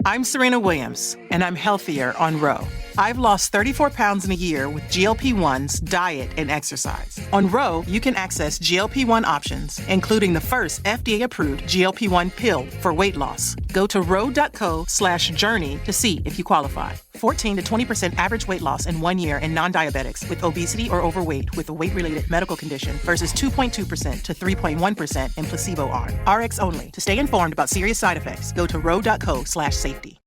I'm Serena Williams, and I'm healthier on Ro. I've lost 34 pounds in a year with GLP-1s, diet, and exercise. On Ro, you can access GLP-1 options, including the first FDA-approved GLP-1 pill for weight loss. Go to ro.co/journey to see if you qualify. 14 to 20% average weight loss in 1 year in non-diabetics with obesity or overweight with a weight-related medical condition versus 2.2% to 3.1% in placebo arm. RX only. To stay informed about serious side effects, go to ro.co/safety.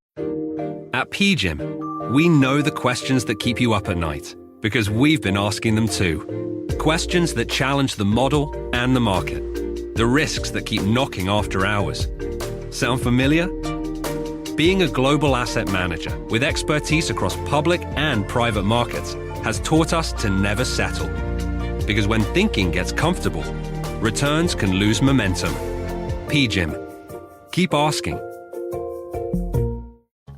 At PGIM, we know the questions that keep you up at night because we've been asking them too. Questions that challenge the model and the market. The risks that keep knocking after hours. Sound familiar? Being a global asset manager with expertise across public and private markets has taught us to never settle. Because when thinking gets comfortable, returns can lose momentum. PGIM. Keep asking.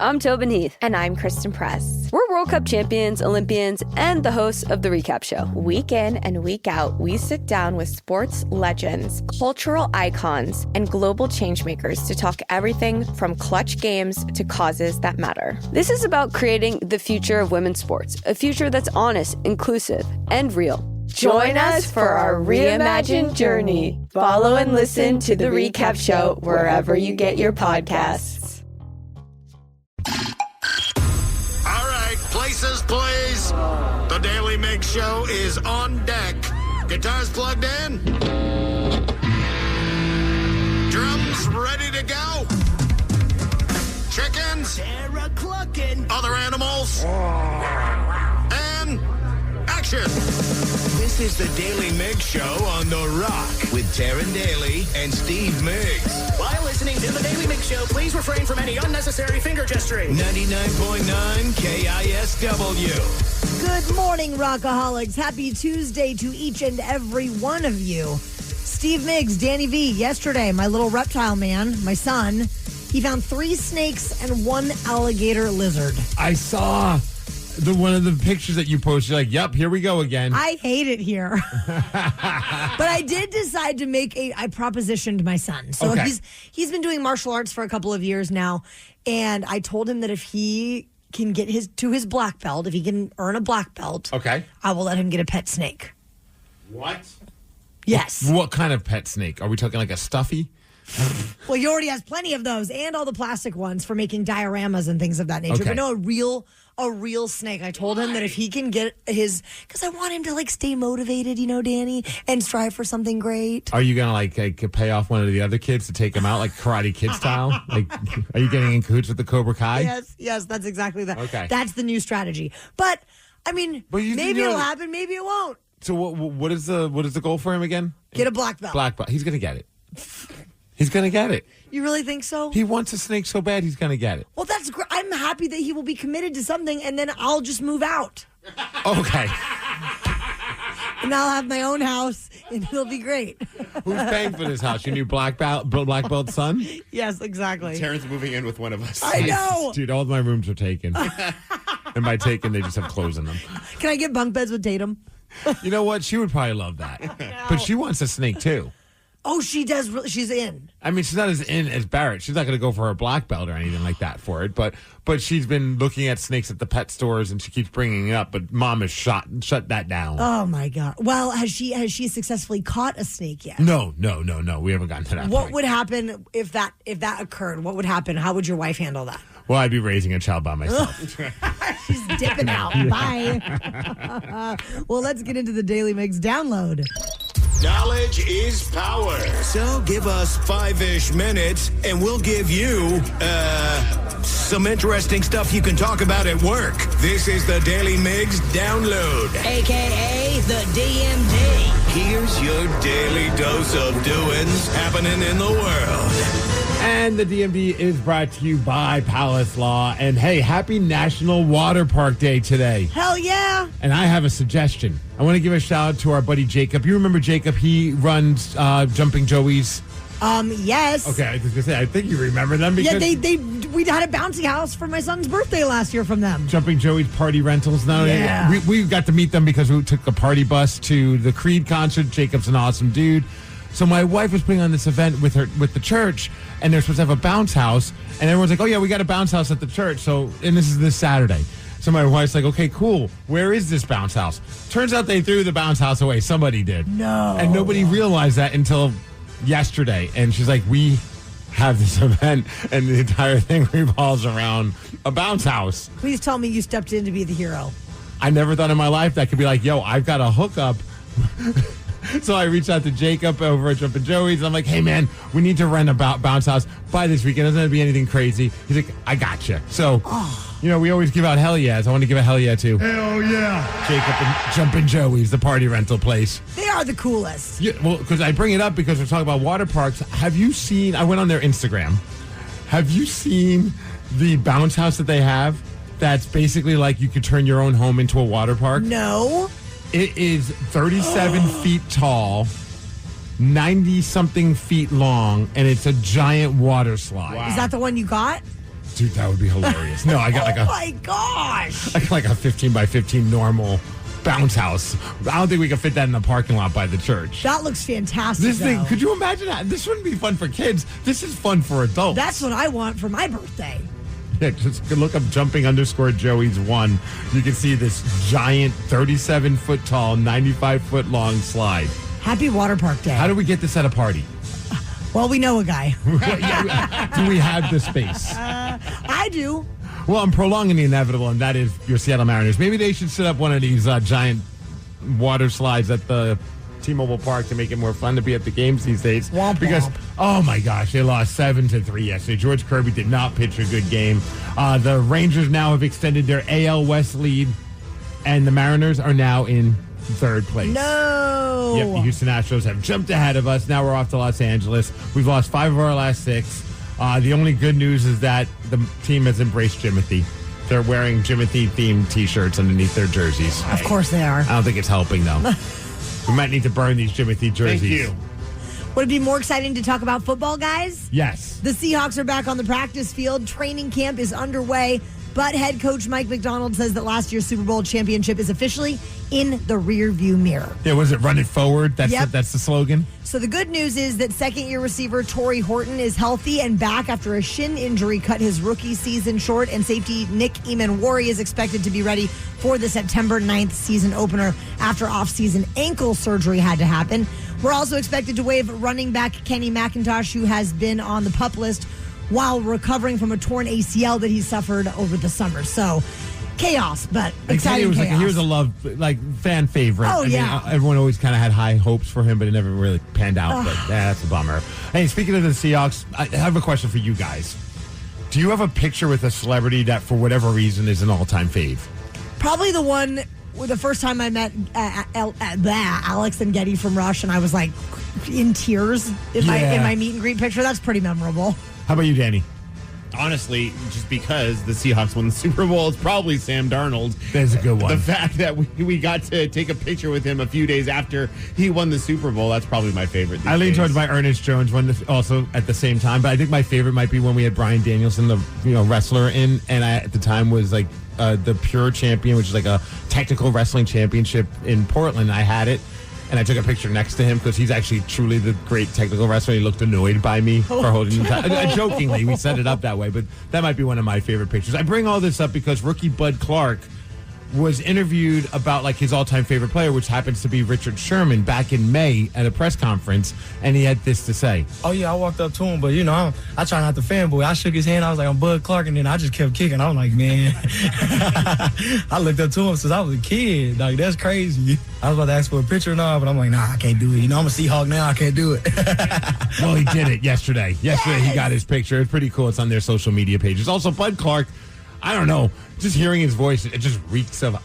I'm Tobin Heath. And I'm Kristen Press. We're World Cup champions, Olympians, and the hosts of The Recap Show. Week in and week out, we sit down with sports legends, cultural icons, and global changemakers to talk everything from clutch games to causes that matter. This is about creating the future of women's sports, a future that's honest, inclusive, and real. Join us for our reimagined journey. Follow and listen to The Recap Show wherever you get your podcasts. Places, please. The Daly Migs Show is on deck. Guitars plugged in. Drums ready to go. Chickens. Other animals. And action. This is the Daly Migs Show on The Rock with Taryn Daly and Steve Migs. While listening to the Daly Migs Show, please refrain from any unnecessary finger gesturing. 99.9 KISW. Good morning, Rockaholics. Happy Tuesday to each and every one of you. Steve Migs, Danny V, yesterday, my little reptile man, my son, he found 3 snakes and 1 alligator lizard. I saw one of the pictures that you posted. You're like, yep, here we go again. I hate it here. But I did decide to I propositioned my son. So okay. He's been doing martial arts for a couple of years now. And I told him that if he can get to his black belt, if he can earn a black belt, okay, I will let him get a pet snake. What? Yes. What kind of pet snake? Are we talking like a stuffy? Well, he already has plenty of those and all the plastic ones for making dioramas and things of that nature. Okay. But no, a real snake. I told him that if he can get because I want him to stay motivated, Danny, and strive for something great. Are you going to pay off one of the other kids to take him out like Karate Kid style? Are you getting in cahoots with the Cobra Kai? Yes, that's exactly that. Okay. That's the new strategy. But, maybe it'll happen, maybe it won't. So what is the goal for him again? Get a black belt. Black belt. He's going to get it. He's going to get it. You really think so? He wants a snake so bad, he's going to get it. Well, that's great. I'm happy that he will be committed to something, and then I'll just move out. Okay. And I'll have my own house, and it'll be great. Who's paying for this house? Your new black belt son? Yes, exactly. Taryn's moving in with one of us. I know. Dude, all of my rooms are taken. And by taken, they just have clothes in them. Can I get bunk beds with Tatum? You know what? She would probably love that. But she wants a snake, too. Oh, she does. She's in. I mean, she's not as in as Barrett. She's not going to go for her black belt or anything like that for it. But she's been looking at snakes at the pet stores, and she keeps bringing it up. But Mom has shut that down. Oh my God! Well, has she successfully caught a snake yet? No. We haven't gotten to that. What point. would happen if that occurred? What would happen? How would your wife handle that? Well, I'd be raising a child by myself. She's dipping out. Bye. Well, let's get into the Daily Migs download. Knowledge is power. So give us 5-ish minutes and we'll give you, some interesting stuff you can talk about at work. This is the Daily Migs Download. AKA the DMD. Here's your daily dose of doings happening in the world. And the DMV is brought to you by Palace Law. And hey, happy National Water Park Day today. Hell yeah. And I have a suggestion. I want to give a shout out to our buddy Jacob. You remember Jacob? He runs Jumping Joey's. Yes. Okay, I was going to say, I think you remember them. Because we had a bouncy house for my son's birthday last year from them. Jumping Joey's Party Rentals. Now, yeah. We got to meet them because we took a party bus to the Creed concert. Jacob's an awesome dude. So my wife was putting on this event with the church, and they're supposed to have a bounce house, and everyone's like, oh yeah, we got a bounce house at the church. So, and this is this Saturday. So my wife's like, okay, cool. Where is this bounce house? Turns out they threw the bounce house away. Somebody did. No. And nobody realized that until yesterday. And she's like, we have this event, and the entire thing revolves around a bounce house. Please tell me you stepped in to be the hero. I never thought in my life that could be like, yo, I've got a hookup. So I reached out to Jacob over at Jumpin' Joey's. I'm like, hey, man, we need to rent a bounce house by this weekend. It doesn't have to be anything crazy. He's like, I got you. So, we always give out hell yeahs. I want to give a hell yeah to Hell yeah. Jacob and Jumpin' Joey's, the party rental place. They are the coolest. Yeah, well, because I bring it up because we're talking about water parks. Have you seen, I went on their Instagram. Have you seen the bounce house that they have? That's basically like you could turn your own home into a water park. No. It is 37 feet tall, 90-something feet long, and it's a giant water slide. Wow. Is that the one you got? Dude, that would be hilarious. No, I got oh my gosh. I got like a 15 by 15 normal bounce house. I don't think we could fit that in the parking lot by the church. That looks fantastic. This thing, could you imagine that? This wouldn't be fun for kids. This is fun for adults. That's what I want for my birthday. Yeah, just look up Jumping_Joey's 1. You can see this giant 37-foot tall, 95-foot-long slide. Happy Water Park Day. How do we get this at a party? Well, we know a guy. Do we have the space? I do. Well, I'm prolonging the inevitable, and that is your Seattle Mariners. Maybe they should set up one of these giant water slides at the T-Mobile Park to make it more fun to be at the games these days. Womp because, womp. oh my gosh, they lost 7-3 yesterday. George Kirby did not pitch a good game. The Rangers now have extended their AL West lead, and the Mariners are now in third place. No. Yep, the Houston Astros have jumped ahead of us. Now we're off to Los Angeles. We've lost 5 of our last 6. The only good news is that the team has embraced Jimothy. They're wearing Jimothy-themed T-shirts underneath their jerseys. Of course they are. I don't think it's helping, though. We might need to burn these Jimothy jerseys. Thank you. Would it be more exciting to talk about football, guys? Yes. The Seahawks are back on the practice field. Training camp is underway. But head coach Mike McDonald says that last year's Super Bowl championship is officially in the rearview mirror. Yeah, was it run it forward? That's Yep. that's the slogan? So the good news is that second-year receiver Torrey Horton is healthy and back after a shin injury cut his rookie season short, and safety Nick Eamon-Worry is expected to be ready for the September 9th season opener after off-season ankle surgery had to happen. We're also expected to waive running back Kenny McIntosh, who has been on the PUP list while recovering from a torn ACL that he suffered over the summer. So chaos, but exciting chaos. He was a fan favorite. Oh, I yeah. mean, everyone always kind of had high hopes for him, but it never really panned out. But that's a bummer. Hey, speaking of the Seahawks, I have a question for you guys. Do you have a picture with a celebrity that, for whatever reason, is an all-time fave? Probably the one where the first time I met Alex and Getty from Rush, and I was like in tears in my meet and greet picture. That's pretty memorable. How about you, Danny? Honestly, just because the Seahawks won the Super Bowl, it's probably Sam Darnold. That's a good one. The fact that we got to take a picture with him a few days after he won the Super Bowl, that's probably my favorite. I lean towards my Ernest Jones one also at the same time, but I think my favorite might be when we had Bryan Danielson, the wrestler, in, and I at the time was like the Pure Champion, which is like a technical wrestling championship in Portland. I had it. And I took a picture next to him because he's actually truly the great technical wrestler. He looked annoyed by me for holding him. Jokingly, we set it up that way, but that might be one of my favorite pictures. I bring all this up because rookie Bud Clark was interviewed about like his all-time favorite player, which happens to be Richard Sherman, back in May at a press conference, and he had this to say. Oh, yeah, I walked up to him, but, I try not to fanboy. I shook his hand. I was like, I'm Bud Clark, and then I just kept kicking. I was like, man. I looked up to him since I was a kid. Like, that's crazy. I was about to ask for a picture and all, but I'm like, nah, I can't do it. I'm a Seahawk now. I can't do it. Well, he did it yesterday. Yesterday, he got his picture. It's pretty cool. It's on their social media pages. Also, Bud Clark, I don't know, just hearing his voice, it just reeks of,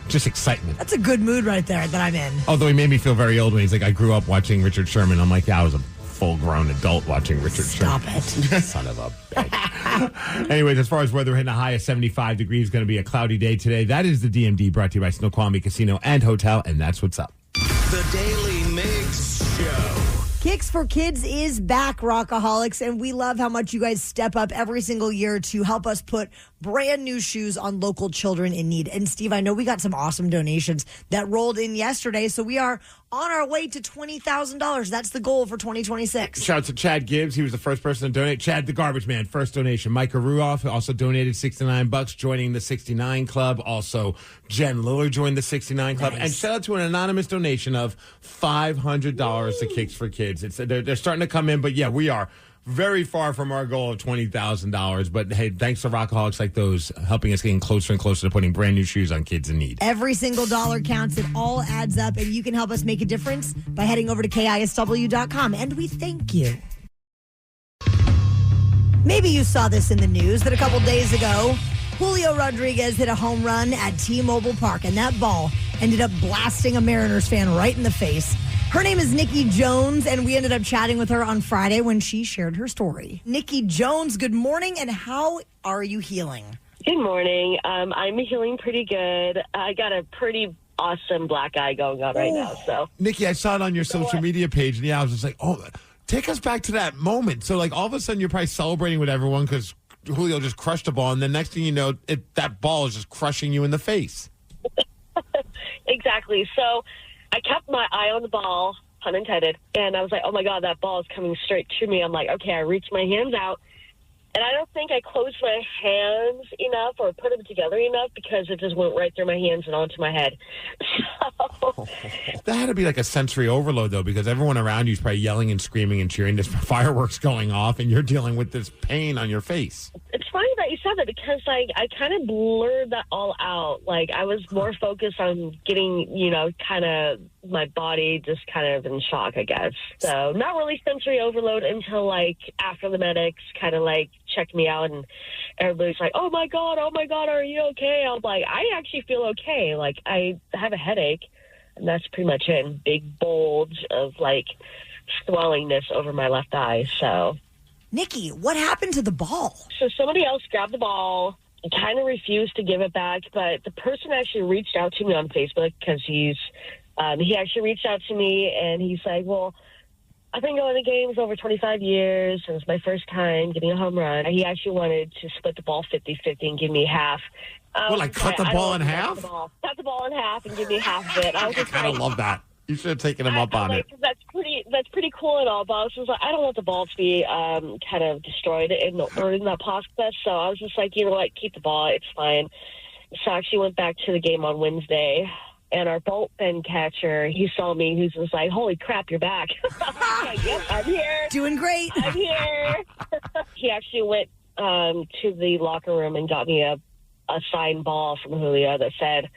just excitement. That's a good mood right there that I'm in. Although he made me feel very old when he's like, I grew up watching Richard Sherman. I'm like, yeah, I was a full-grown adult watching Richard Sherman. Stop it. Son of a bitch. Anyways, as far as weather, hitting a high of 75 degrees, going to be a cloudy day today. That is the DMD, brought to you by Snoqualmie Casino and Hotel, and that's what's up. The Daily Migs Show. Kicks for Kids is back, Rockaholics, and we love how much you guys step up every single year to help us put brand new shoes on local children in need. And Steve, I know we got some awesome donations that rolled in yesterday, so we are on our way to $20,000. That's the goal for 2026. Shout out to Chad Gibbs. He was the first person to donate. Chad, the garbage man, first donation. Micah Ruoff also donated $69, joining the 69 Club. Also, Jen Lillard joined the 69 Club. Nice. And shout out to an anonymous donation of $500 to Kicks for Kids. They're starting to come in, but yeah, we are very far from our goal of $20,000. But hey, thanks to Rockaholics like those helping us getting closer and closer to putting brand new shoes on kids in need. Every single dollar counts. It all adds up, and you can help us make a difference by heading over to KISW.com. And we thank you. Maybe you saw this in the news that a couple days ago, Julio Rodriguez hit a home run at T-Mobile Park, and that ball ended up blasting a Mariners fan right in the face. Her name is Nikki Jones, and we ended up chatting with her on Friday when she shared her story. Nikki Jones, good morning, and how are you healing? Good morning. I'm healing pretty good. I got a pretty awesome black eye going on right now. So, Nikki, I saw it on your social media page, and yeah, I was just like, oh, take us back to that moment. So, like, all of a sudden, you're probably celebrating with everyone because Julio just crushed a ball, and then next thing you know, that ball is just crushing you in the face. Exactly. So, I kept my eye on the ball, pun intended, and I was like, oh, my God, that ball is coming straight to me. I'm like, okay, I reached my hands out, and I don't think I closed my hands enough or put them together enough because it just went right through my hands and onto my head. So, that had to be like a sensory overload, though, because everyone around you is probably yelling and screaming and cheering. There's fireworks going off, and you're dealing with this pain on your face. It's funny that you said that because, like, I kind of blurred that all out. Like, I was more focused on getting, kind of my body just kind of in shock, I guess. So not really sensory overload until, like, after the medics kind of, like, checked me out and everybody's like, oh, my God, are you okay? I'm like, I actually feel okay. Like, I have a headache, and that's pretty much it. Big bulge of, like, swellingness over my left eye, so... Nikki, what happened to the ball? So somebody else grabbed the ball and kind of refused to give it back, but the person actually reached out to me on Facebook because he actually reached out to me and he's like, well, I've been going to games over 25 years, and it's my first time getting a home run. He actually wanted to split the ball 50-50 and give me half. Cut the ball in half? Cut the ball in half and give me half of it. I kind of love that. You should have taken him up on it. That's pretty cool and all, but I was just like, I don't want the ball to be kind of destroyed in that process. So I was just like, you know what, keep the ball, it's fine. So I actually went back to the game on Wednesday, and our bullpen catcher, he saw me, he was just like, holy crap, you're back. I was like, yep, I'm here. Doing great. I'm here. He actually went to the locker room and got me a signed ball from Julio that said,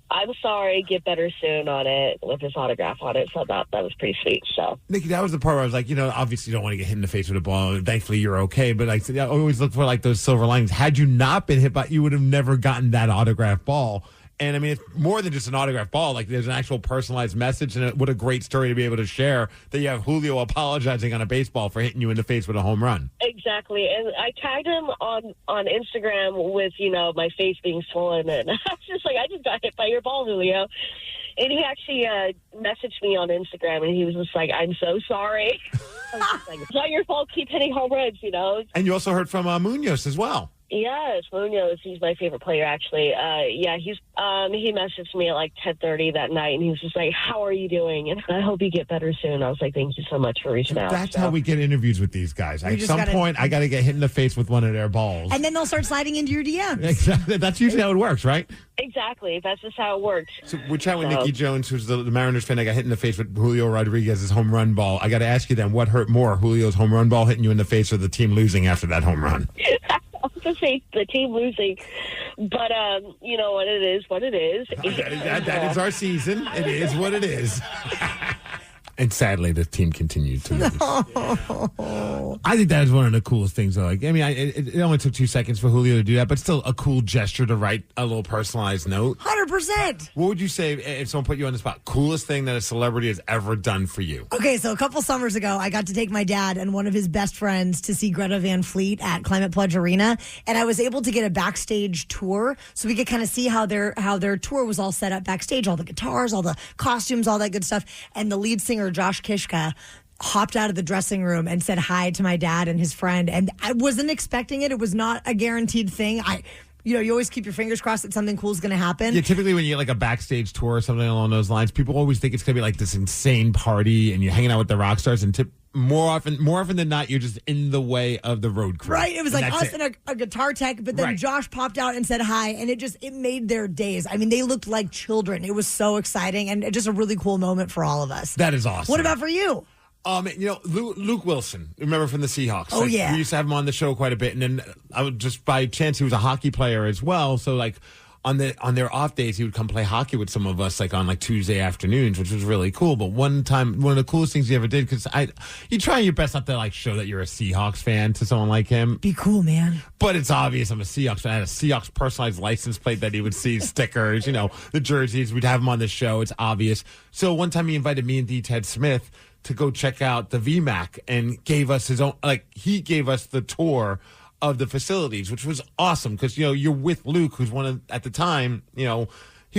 I'm sorry, get better soon on it, with his autograph on it. So that was pretty sweet. So, Nikki, that was the part where I was like, obviously you don't want to get hit in the face with a ball. And thankfully you're okay. But I always look for like those silver linings. Had you not been hit by, you would have never gotten that autograph ball. And I mean, it's more than just an autograph ball. Like, there's an actual personalized message, and what a great story to be able to share that you have Julio apologizing on a baseball for hitting you in the face with a home run. Exactly. And I tagged him on Instagram with, my face being swollen. And I was just like, I just got hit by your ball, Julio. And he actually messaged me on Instagram, and he was just like, I'm so sorry. I was just like, it's not your fault. Keep hitting home runs, And you also heard from Munoz as well. Yes, Munoz. He's my favorite player, actually. He messaged me at like 10:30 that night, and he was just like, "How are you doing?" And I hope you get better soon. I was like, "Thank you so much for reaching out." That's how we get interviews with these guys. At some point, I got to get hit in the face with one of their balls, and then they'll start sliding into your DMs. Exactly. That's usually how it works, right? Exactly. That's just how it works. So we're chatting with Nikki Jones, who's the Mariners fan. I got hit in the face with Julio Rodriguez's home run ball. I got to ask you then, what hurt more, Julio's home run ball hitting you in the face, or the team losing after that home run? I was going to say the team losing, but you know what, it is what it is. That is our season. It is what it is. And sadly, the team continued to lose. I think that is one of the coolest things, though. Like, I mean, it only took 2 seconds for Julio to do that, but still a cool gesture to write a little personalized note. 100%. What would you say if someone put you on the spot? Coolest thing that a celebrity has ever done for you? Okay, so a couple summers ago, I got to take my dad and one of his best friends to see Greta Van Fleet at Climate Pledge Arena, and I was able to get a backstage tour, so we could kind of see how their tour was all set up backstage, all the guitars, all the costumes, all that good stuff, and the lead singer, Josh Kishka, hopped out of the dressing room and said hi to my dad and his friend, and I wasn't expecting it. It was not a guaranteed thing. you always keep your fingers crossed that something cool is going to happen. Yeah, typically when you get like a backstage tour or something along those lines, people always think it's going to be like this insane party and you're hanging out with the rock stars, and more often than not, you're just in the way of the road crew. Right. It was like us and a guitar tech, but then Josh popped out and said hi, and it made their days. I mean, they looked like children. It was so exciting and just a really cool moment for all of us. That is awesome. What about for you? Luke Wilson, remember from the Seahawks? Oh, yeah. We used to have him on the show quite a bit, and then I would just by chance he was a hockey player as well. So like on their off days, he would come play hockey with some of us, like on like Tuesday afternoons, which was really cool. But one time, one of the coolest things he ever did, because you try your best not to like show that you're a Seahawks fan to someone like him. Be cool, man. But it's obvious I'm a Seahawks fan. I had a Seahawks personalized license plate that he would see, stickers, the jerseys. We'd have him on the show. It's obvious. So one time he invited me and D. Ted Smith to go check out the VMAC and gave us his own, he gave us the tour of the facilities, which was awesome because, you're with Luke, who's at the time, he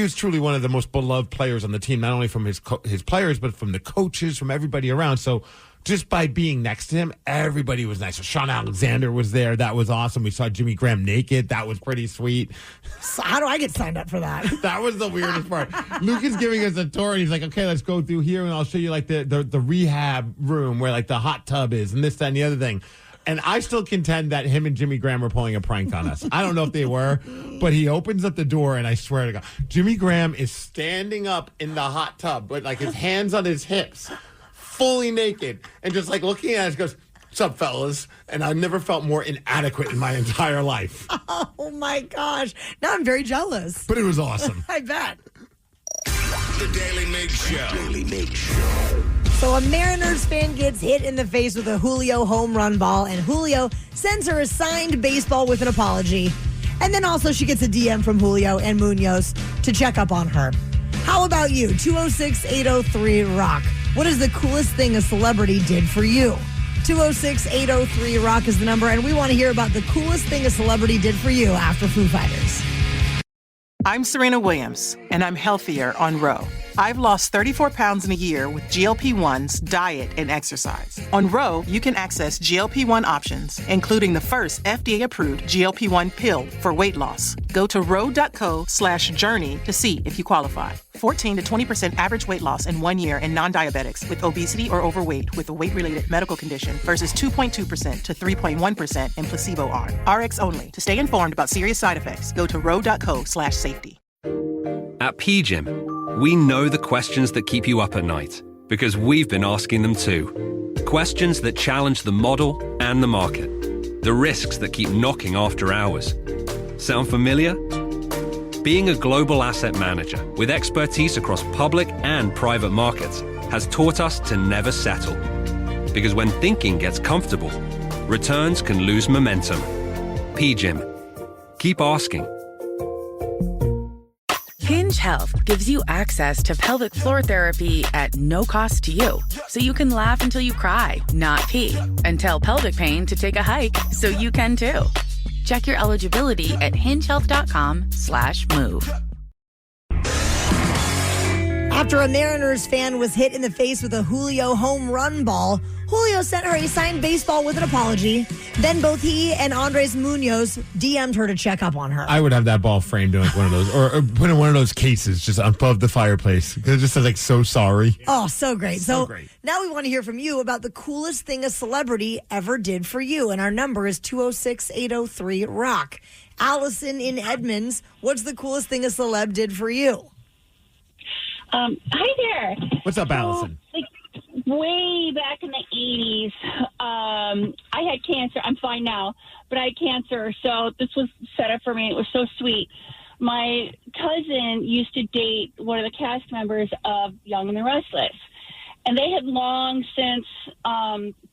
was truly one of the most beloved players on the team, not only from his players, but from the coaches, from everybody around. So just by being next to him, everybody was nice. So Sean Alexander was there. That was awesome. We saw Jimmy Graham naked. That was pretty sweet. So how do I get signed up for that? That was the weirdest part. Luke is giving us a tour, and he's like, okay, let's go through here, and I'll show you like the rehab room where like the hot tub is and this, that, and the other thing. And I still contend that him and Jimmy Graham were pulling a prank on us. I don't know if they were, but he opens up the door, and I swear to God, Jimmy Graham is standing up in the hot tub, but like his hands on his hips, fully naked, and just like looking at us, goes, "What's up, fellas?" And I never felt more inadequate in my entire life. Oh my gosh. Now I'm very jealous. But it was awesome. I bet. The Daily Migs Show. So a Mariners fan gets hit in the face with a Julio home run ball, and Julio sends her a signed baseball with an apology. And then also she gets a DM from Julio and Munoz to check up on her. How about you? 206-803-ROCK. What is the coolest thing a celebrity did for you? 206-803-ROCK is the number, and we want to hear about the coolest thing a celebrity did for you after Foo Fighters. I'm Serena Williams, and I'm healthier on Ro. I've lost 34 pounds in a year with GLP-1s, diet, and exercise. On Ro, you can access GLP-1 options, including the first FDA-approved GLP-1 pill for weight loss. Go to ro.co/journey to see if you qualify. 14 to 20% average weight loss in 1 year in non-diabetics with obesity or overweight with a weight-related medical condition versus 2.2% to 3.1% in placebo arm. RX only. To stay informed about serious side effects, go to ro.co/safety. At PGIM, we know the questions that keep you up at night because we've been asking them too. Questions that challenge the model and the market. The risks that keep knocking after hours. Sound familiar? Being a global asset manager with expertise across public and private markets has taught us to never settle. Because when thinking gets comfortable, returns can lose momentum. PGIM. Keep asking. Hinge Health gives you access to pelvic floor therapy at no cost to you. So you can laugh until you cry, not pee, and tell pelvic pain to take a hike so you can too. Check your eligibility at hingehealth.com/move. After a Mariners fan was hit in the face with a Julio home run ball, Julio sent her a signed baseball with an apology. Then both he and Andres Munoz DM'd her to check up on her. I would have that ball framed in like one of those, or put in one of those cases just above the fireplace because it just says like "so sorry." Oh, so great. So great. Now we want to hear from you about the coolest thing a celebrity ever did for you. And our number is 206-803-ROCK. Allison in Edmonds, what's the coolest thing a celeb did for you? Hi there. What's up, Allison? Way back in the 80s, I had cancer. I'm fine now, but I had cancer, so this was set up for me. It was so sweet. My cousin used to date one of the cast members of Young and the Restless, and they had long since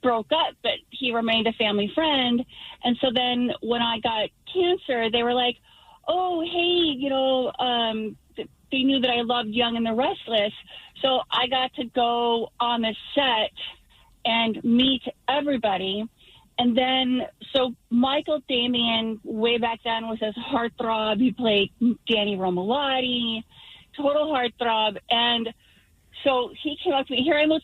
broke up, but he remained a family friend. And so then when I got cancer, they were like, oh, hey, they knew that I loved Young and the Restless. So I got to go on the set and meet everybody. And then, so Michael Damian, way back then, was his heartthrob. He played Danny Romalotti, total heartthrob. And so he came up to me. Here I was,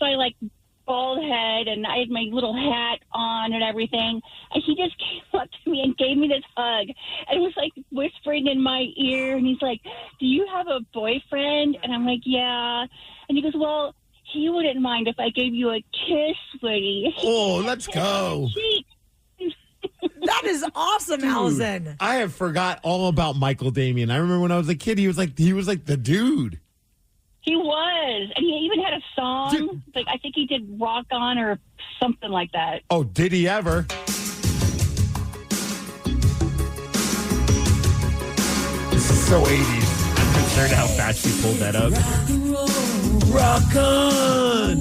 bald head, and I had my little hat on and everything. And he just came up to me and gave me this hug, and was like whispering in my ear. And he's like, "Do you have a boyfriend?" And I'm like, "Yeah." And he goes, "Well, he wouldn't mind if I gave you a kiss, Woody." Oh, let's go. That is awesome, Dude, Allison. I have forgot all about Michael Damian. I remember when I was a kid, he was like the dude. He was, and he even had a song. Like I think he did "Rock On" or something like that. Oh, did he ever? This is so 80s. I'm concerned how fast you pulled that up. Rock on!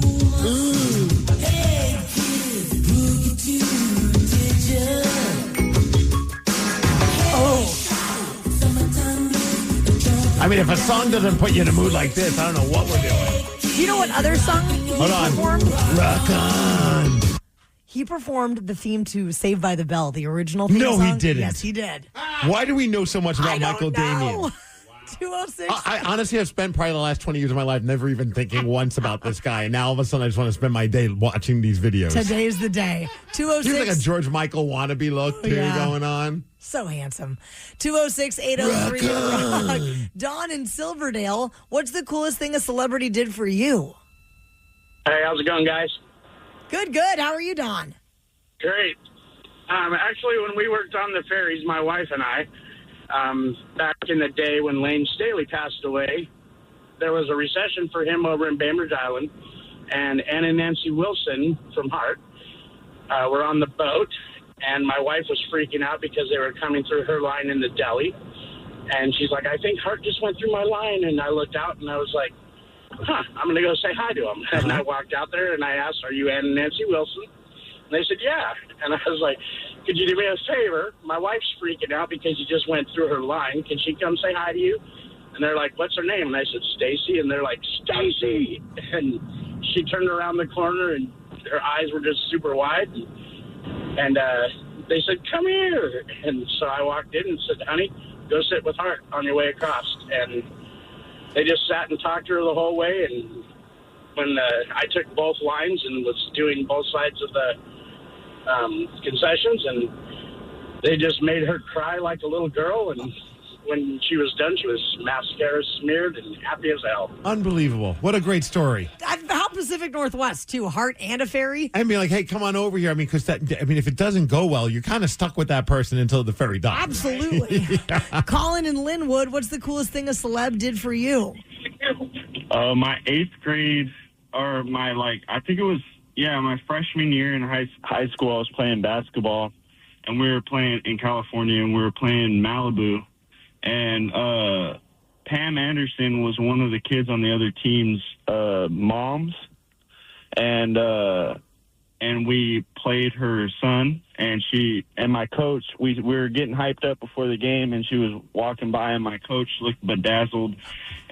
I mean, if a song doesn't put you in a mood like this, I don't know what we're doing. Do you know what other song he performed? Rock on. He performed the theme to Saved by the Bell, the original theme No, song. he didn't. Yes, he did. Why do we know so much about Michael Damian? 206. I honestly have spent probably the last 20 years of my life never even thinking once about this guy. And now all of a sudden I just want to spend my day watching these videos. Today's the day. 206. He's like a George Michael wannabe look too going on. So handsome. 206-803-ROCK. Dawn in Silverdale, what's the coolest thing a celebrity did for you? Hey, how's it going, guys? Good, good. How are you, Dawn? Great. Actually, when we worked on the ferries, my wife and I, back in the day when Lane Staley passed away, there was a recession for him over in Bainbridge Island, and Ann and Nancy Wilson from Hart were on the boat, and my wife was freaking out because they were coming through her line in the Daly, and she's like, "I think Hart just went through my line," and I looked out, and I was like, I'm going to go say hi to him. And I walked out there, and I asked, "Are you Ann and Nancy Wilson?" And they said, "Yeah." And I was like, "Could you do me a favor? My wife's freaking out because you just went through her line. Can she come say hi to you?" And they're like, "What's her name?" And I said, "Stacy." And they're like, "Stacy." And she turned around the corner, and her eyes were just super wide. And they said, "Come here." And so I walked in and said, "Honey, go sit with Hart on your way across." And they just sat and talked to her the whole way. And when I took both lines and was doing both sides of the concessions, and they just made her cry like a little girl. And when she was done, she was mascara smeared and happy as hell. Unbelievable. What a great story. How Pacific Northwest, too. Hart and a ferry. I mean, like, hey, come on over here. I mean, because if it doesn't go well, you're kind of stuck with that person until the ferry docks. Absolutely. Colin in Linwood, what's the coolest thing a celeb did for you? My 8th grade, or my freshman year in high school, I was playing basketball, and we were playing in California, and we were playing Malibu, and Pam Anderson was one of the kids on the other team's moms, and we played her son, and she and my coach, we were getting hyped up before the game, and she was walking by, and my coach looked bedazzled,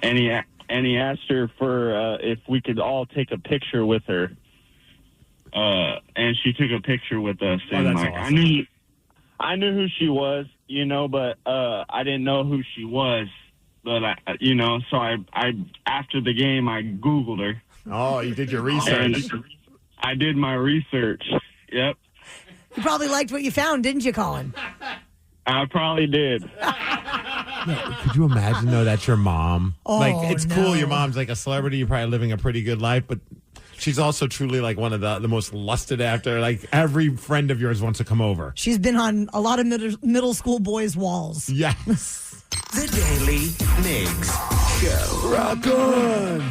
and he asked her for if we could all take a picture with her. And she took a picture with us, and that's awesome. I knew who she was, but I didn't know who she was. But so I after the game I Googled her. Oh, you did your research. I did my research. Yep. You probably liked what you found, didn't you, Colin? I probably did. Could you imagine, though, that's your mom? Oh, it's cool. Your mom's like a celebrity. You're probably living a pretty good life, but she's also truly like one of the most lusted after. Like every friend of yours wants to come over. She's been on a lot of middle school boys' walls. Yes. The Daily Migs Show. Rock on.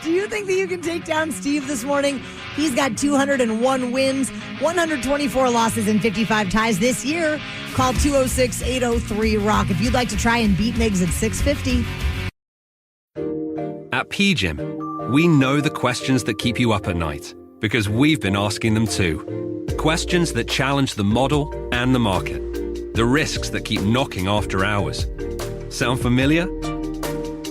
Do you think that you can take down Steve this morning? He's got 201 wins, 124 losses, and 55 ties this year. Call 206-803-ROCK if you'd like to try and beat Migs at 650. At PGIM, we know the questions that keep you up at night because we've been asking them too. Questions that challenge the model and the market. The risks that keep knocking after hours. Sound familiar?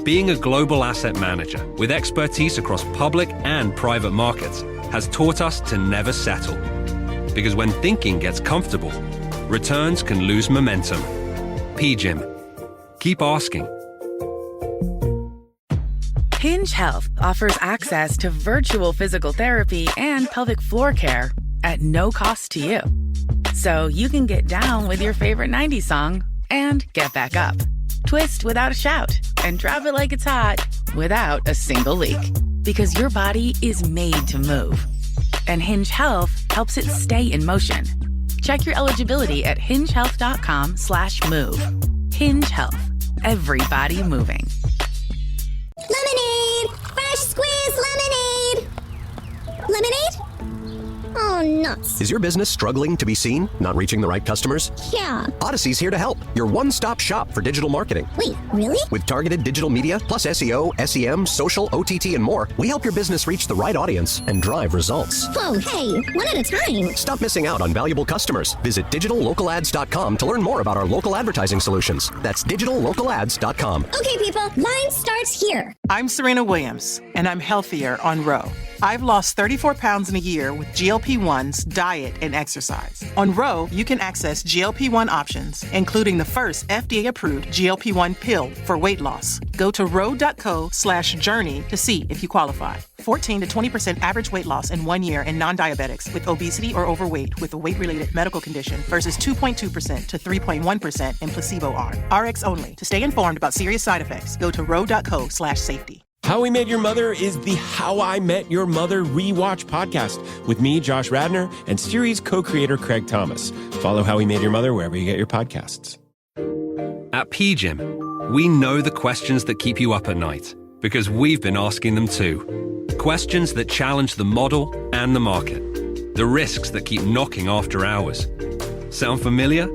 Being a global asset manager with expertise across public and private markets has taught us to never settle. Because when thinking gets comfortable, returns can lose momentum. PGIM. Keep asking. Hinge Health offers access to virtual physical therapy and pelvic floor care at no cost to you. So you can get down with your favorite 90s song and get back up. Twist without a shout and drop it like it's hot without a single leak. Because your body is made to move. And Hinge Health helps it stay in motion. Check your eligibility at hingehealth.com/move. Hinge Health. Everybody moving. Lemonade! Fresh squeezed lemonade! Lemonade? Oh, nuts. Is your business struggling to be seen? Not reaching the right customers? Yeah. Odyssey's here to help. Your one-stop shop for digital marketing. Wait, really? With targeted digital media, plus SEO, SEM, social, OTT, and more, we help your business reach the right audience and drive results. Whoa, hey, one at a time. Stop missing out on valuable customers. Visit digitallocalads.com to learn more about our local advertising solutions. That's digitallocalads.com. Okay, people, line starts here. I'm Serena Williams, and I'm healthier on Row. I've lost 34 pounds in a year with GLP-1s, diet, and exercise. On Row, you can access GLP-1 options, including the first FDA-approved GLP-1 pill for weight loss. Go to row.co/journey to see if you qualify. 14 to 20% average weight loss in 1 year in non-diabetics with obesity or overweight with a weight-related medical condition versus 2.2% to 3.1% in placebo arm. RX only. To stay informed about serious side effects, go to row.co/safety. How We Met Your Mother is the How I Met Your Mother rewatch podcast with me, Josh Radnor, and series co-creator Craig Thomas. Follow How We Met Your Mother wherever you get your podcasts. At PGIM, we know the questions that keep you up at night because we've been asking them too. Questions that challenge the model and the market. The risks that keep knocking after hours. Sound familiar?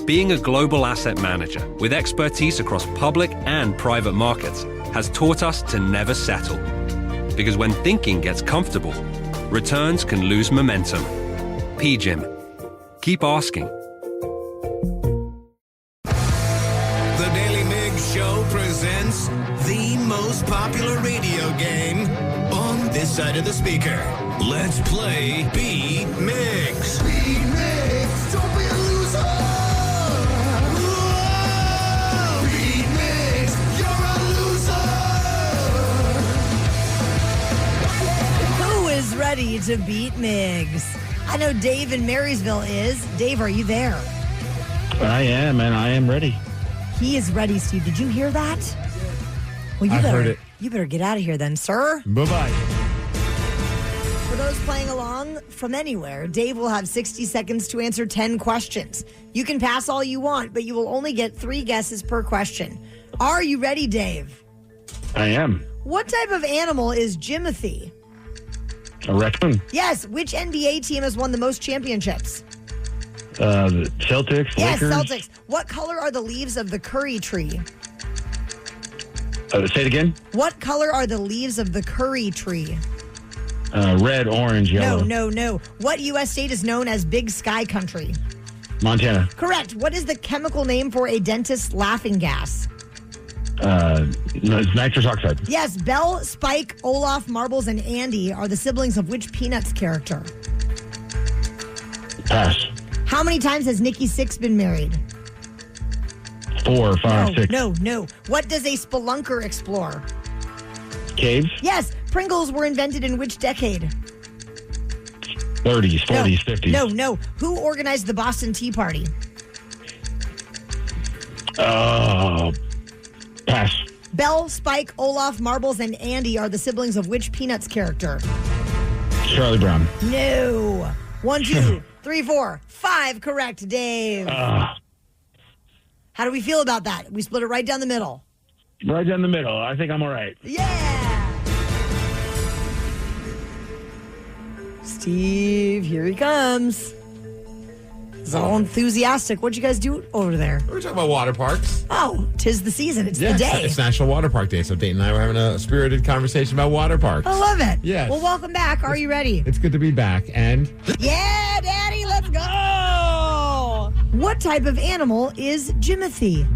Being a global asset manager with expertise across public and private markets has taught us to never settle. Because when thinking gets comfortable, returns can lose momentum. PGIM. Keep asking. The Daily Migs Show presents the most popular radio game on this side of the speaker. Let's play Beat Migs. Beat Migs, don't be a loser. Whoa! Beat Migs, you're a loser. Who is ready to beat Migs? I know Dave in Marysville is. Dave, are you there? I am, and I am ready. He is ready, Steve. Did you hear that? Well, I heard it. You better get out of here then, sir. Bye-bye. For those playing along from anywhere, Dave will have 60 seconds to answer 10 questions. You can pass all you want, but you will only get 3 guesses per question. Are you ready, Dave? I am. What type of animal is Jimothy? A raccoon. Yes. Which NBA team has won the most championships? The Celtics, Yes, Lakers. Celtics. What color are the leaves of the curry tree? Say it again. What color are the leaves of the curry tree? Red, orange, yellow. No. What U.S. state is known as Big Sky Country? Montana. Correct. What is the chemical name for a dentist's laughing gas? It's nitrous oxide. Yes, Belle, Spike, Olaf, Marbles, and Andy are the siblings of which Peanuts character? Pass. How many times has Nikki Sixx been married? 4, 5, 6. No. What does a spelunker explore? Caves. Yes, Pringles were invented in which decade? 30s, 40s, 50s. No. Who organized the Boston Tea Party? Pass. Belle, Spike, Olaf, Marbles, and Andy are the siblings of which Peanuts character? Charlie Brown. No. 1, 2, 3, 4, 5. Correct, Dave. How do we feel about that? We split it right down the middle. Right down the middle. I think I'm all right. Yeah. Steve, here he comes. He's all enthusiastic. What'd you guys do over there? We're talking about water parks. Oh, 'tis the season. It's the day. It's National Water Park Day, so Dayton and I were having a spirited conversation about water parks. I love it. Yes. Well, welcome back. Are you ready? It's good to be back, and... Yeah, Daddy, let's go! What type of animal is Jimothy?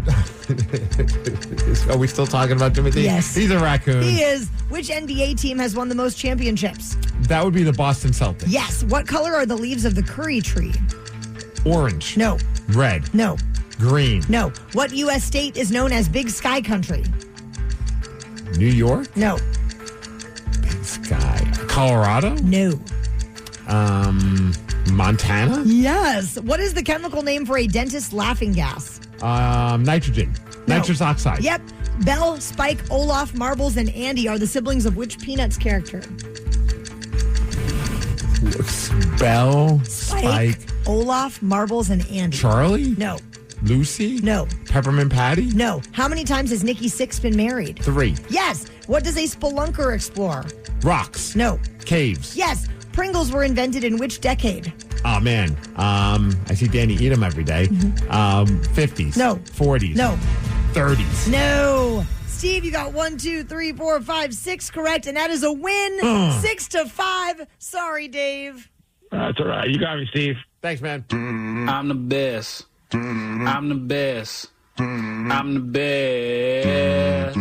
Are we still talking about Timothy? Yes. He's a raccoon. He is. Which NBA team has won the most championships? That would be the Boston Celtics. Yes. What color are the leaves of the curry tree? Orange. No. Red. No. Green. No. What U.S. state is known as Big Sky Country? New York? No. Big Sky. Colorado? No. Montana? Yes. What is the chemical name for a dentist's laughing gas? Nitrogen. No. Nitrous oxide. Yep. Belle, Spike, Olaf, Marbles, and Andy are the siblings of which Peanuts character? Belle, Spike, Olaf, Marbles, and Andy. Charlie? No. Lucy? No. Peppermint Patty? No. How many times has Nikki Sixx been married? 3. Yes. What does a spelunker explore? Rocks? No. Caves? Yes. Pringles were invented in which decade? Oh, man. I see Danny eat them every day. 50s? No. 40s? No. 30s? No. Steve, you got 1, 2, 3, 4, 5, 6 correct, and that is a win. 6-5. Sorry, Dave. That's all right. You got me, Steve. Thanks, man. I'm the best. I'm the best. I'm the best.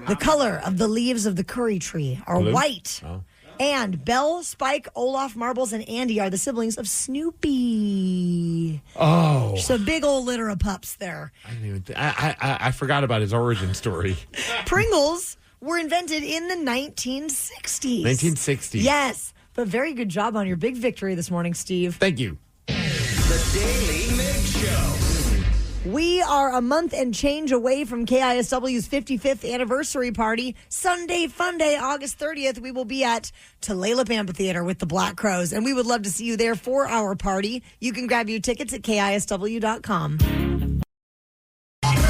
The color of the leaves of the curry tree are Blue? white. Oh. And Belle, Spike, Olaf, Marbles, and Andy are the siblings of Snoopy. Oh. Just a big old litter of pups there. I didn't even I forgot about his origin story. Pringles were invented in the 1960s. 1960s. Yes. But very good job on your big victory this morning, Steve. Thank you. The Daily Migs Show. We are a month and change away from KISW's 55th anniversary party. Sunday, Fun Day, August 30th, we will be at Tulalip Amphitheater with the Black Crows, and we would love to see you there for our party. You can grab your tickets at KISW.com.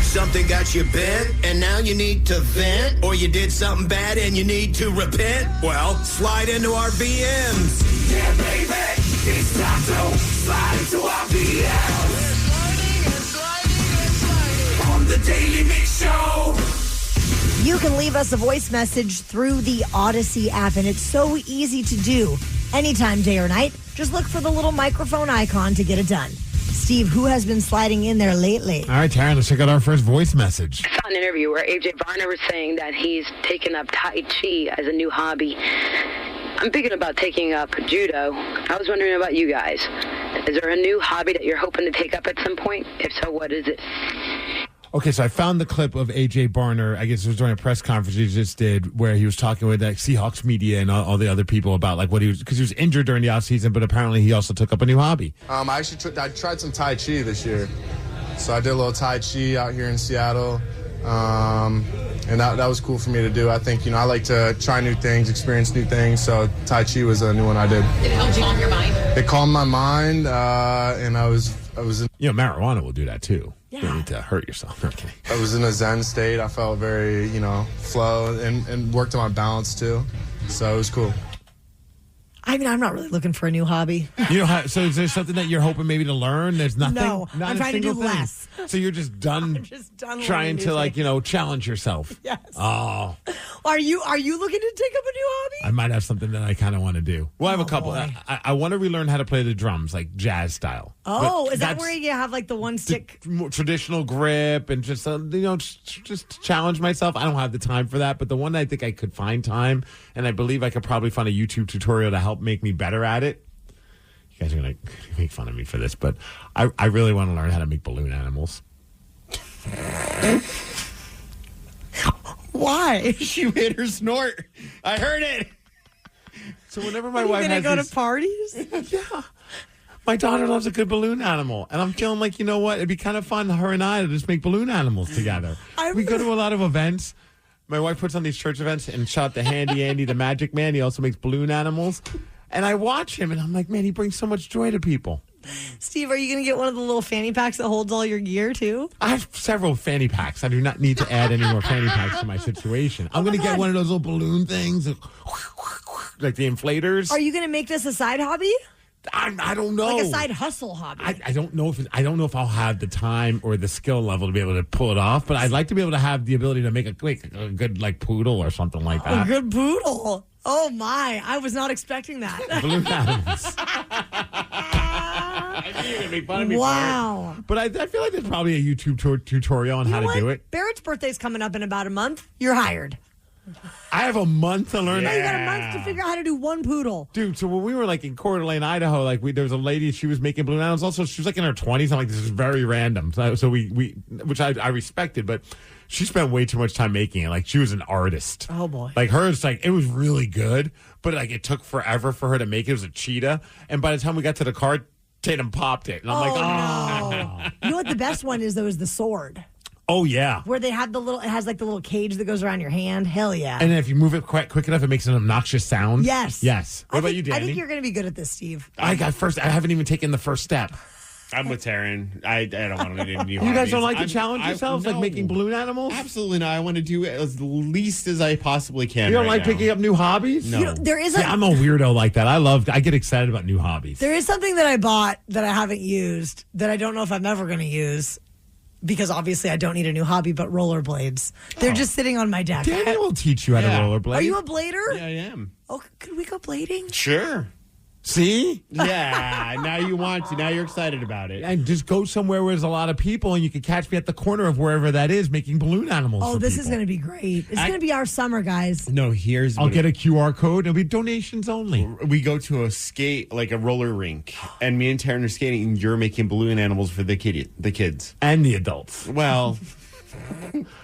Something got you bent, and now you need to vent, or you did something bad and you need to repent? Well, slide into our VMs. Yeah, baby, it's time to slide into our VMs. On the Daily Mix Show. You can leave us a voice message through the Odyssey app, and it's so easy to do. Anytime, day or night, just look for the little microphone icon to get it done. Steve, who has been sliding in there lately? All right, Taryn, let's check out our first voice message. I saw an interview where AJ Varner was saying that he's taken up Tai Chi as a new hobby. I'm thinking about taking up judo. I was wondering about you guys. Is there a new hobby that you're hoping to take up at some point? If so, what is it? Okay, so I found the clip of AJ Barner. I guess it was during a press conference he just did where he was talking with like Seahawks media and all the other people about like what he was, because he was injured during the offseason, but apparently he also took up a new hobby. I actually I tried some Tai Chi this year. So I did a little Tai Chi out here in Seattle. And that was cool for me to do. I think, I like to try new things, experience new things. So Tai Chi was a new one I did. Did it help calm your mind? It calmed my mind, and I was in... marijuana will do that too. Yeah. You don't need to hurt yourself. Okay. I was in a Zen state. I felt very, flow and worked on my balance too. So it was cool. I mean, I'm not really looking for a new hobby. So is there something that you're hoping maybe to learn? There's nothing? No, Not I'm a trying to do single thing? less. So you're just done, trying to challenge yourself. Yes. Oh. Are you looking to take up a new hobby? I might have something that I kind of want to do. Well, I have a couple. I want to relearn how to play the drums, like jazz style. Oh, But is that that's where you have like the one stick? more traditional grip and just just challenge myself. I don't have the time for that, but the one I think I could find time, and I believe I could probably find a YouTube tutorial to help make me better at it. You guys are gonna make fun of me for this, but I really want to learn how to make balloon animals. Why? She made her snort. I heard it. So whenever my wife has go to parties, yeah. My daughter loves a good balloon animal, and I'm feeling like, you know what? It'd be kind of fun, her and I, to just make balloon animals together. We go to a lot of events. My wife puts on these church events, and shout out to Handy Andy, the magic man. He also makes balloon animals. And I watch him, and I'm like, man, he brings so much joy to people. Steve, are you going to get one of the little fanny packs that holds all your gear, too? I have several fanny packs. I do not need to add any more fanny packs to my situation. I'm going to get one of those little balloon things, like the inflators. Are you going to make this a side hobby? I don't know. Like a side hustle hobby. I don't know if I'll have the time or the skill level to be able to pull it off, but I'd like to be able to have the ability to make a good like poodle or something like that. A good poodle. Oh my! I was not expecting that. Balloon animals. I knew you were gonna make fun of me. Wow. For it. But I feel like there's probably a YouTube tutorial on how to do it. Barrett's birthday's coming up in about a month. You're hired. I have a month to learn. Now you got a month to figure out how to do one poodle. Dude, so when we were like in Coeur d'Alene, Idaho, like there was a lady, she was making balloon animals. Also, she was like in her 20s. I'm like, this is very random. So we which I respected, but she spent way too much time making it. Like she was an artist. Oh boy. Like hers, like it was really good, but like it took forever for her to make it. It was a cheetah, and by the time we got to the car, Tatum popped it, and I'm like, no. You know what the best one is though? Is the sword. Oh yeah. Where they have it has like the little cage that goes around your hand. Hell yeah. And then if you move it quick enough, it makes an obnoxious sound. Yes. What about you, Danny? I think you're going to be good at this, Steve. I haven't even taken the first step. I'm with Taryn. I don't want to do any You guys don't like to challenge yourselves, like making balloon animals? Absolutely not. I want to do it as least as I possibly can. You don't right like now. picking up new hobbies? No. There is I'm a weirdo like that. I get excited about new hobbies. There is something that I bought that I haven't used that I don't know if I'm ever going to use. Because obviously I don't need a new hobby, but rollerblades. They're just sitting on my deck. Danny will teach you how to rollerblade. Are you a blader? Yeah, I am. Oh, could we go blading? Sure. See? Yeah, now you want to. Now you're excited about it. And just go somewhere where there's a lot of people, and you can catch me at the corner of wherever that is making balloon animals. Oh, this is going to be great. It's going to be our summer, guys. No, I'll get a QR code. It'll be donations only. We go to a roller rink, and me and Taryn are skating, and you're making balloon animals for the kids. And the adults. Well,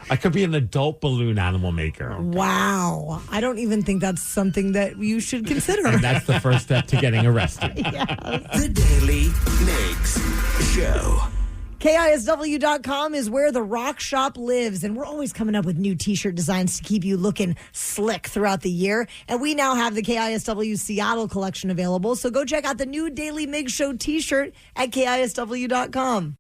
I could be an adult balloon animal maker. Wow. I don't even think that's something that you should consider. And that's the first step to getting arrested. The Daily Migs Show. KISW.com is where the rock shop lives, and we're always coming up with new t-shirt designs to keep you looking slick throughout the year. And we now have the KISW Seattle collection available, so go check out the new Daily Migs Show t-shirt at KISW.com.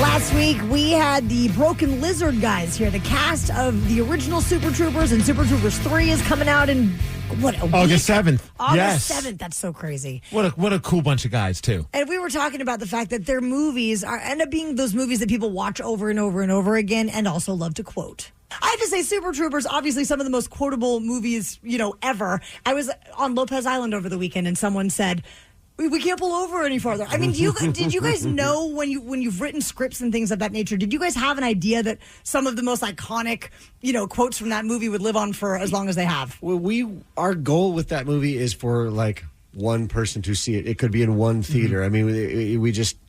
Last week, we had the Broken Lizard guys here. The cast of the original Super Troopers and Super Troopers 3 is coming out in, August 7th. August 7th. That's so crazy. What a cool bunch of guys, too. And we were talking about the fact that their movies end up being those movies that people watch over and over and over again and also love to quote. I have to say, Super Troopers, obviously some of the most quotable movies, ever. I was on Lopez Island over the weekend and someone said, we can't pull over any farther. I mean, did you guys know when you've written scripts and things of that nature, did you guys have an idea that some of the most iconic, quotes from that movie would live on for as long as they have? Well, our goal with that movie is for one person to see it. It could be in one theater. I mean,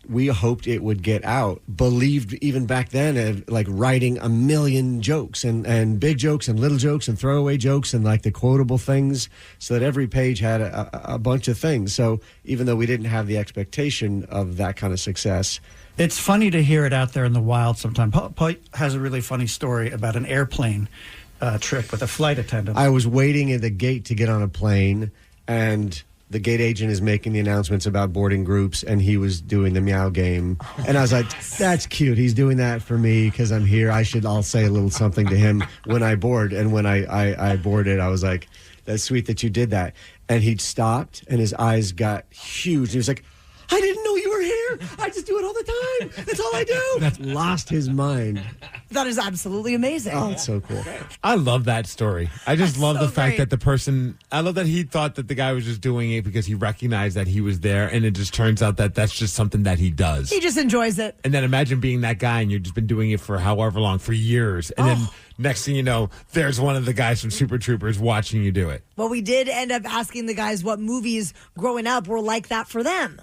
we hoped it would get out. Believed even back then, writing a million jokes and big jokes and little jokes and throwaway jokes and the quotable things, so that every page had a bunch of things. So even though we didn't have the expectation of that kind of success, it's funny to hear it out there in the wild sometimes. Paul has a really funny story about an airplane trip with a flight attendant. I was waiting at the gate to get on a plane, and the gate agent is making the announcements about boarding groups, and he was doing the meow game. And I was like, that's cute. He's doing that for me because I'm here. I'll say a little something to him when I board. And when I boarded, I was like, that's sweet that you did that. And he stopped, and his eyes got huge. He was like, I didn't know you were here. I just do it all the time. That's all I do. That's lost his mind. That is absolutely amazing. Oh, it's so cool. I love that story. I just love the fact that I love that he thought that the guy was just doing it because he recognized that he was there, and it just turns out that that's just something that he does. He just enjoys it. And then imagine being that guy, and you've just been doing it for however long, for years, and then next thing you know, there's one of the guys from Super Troopers watching you do it. Well, we did end up asking the guys what movies growing up were like that for them.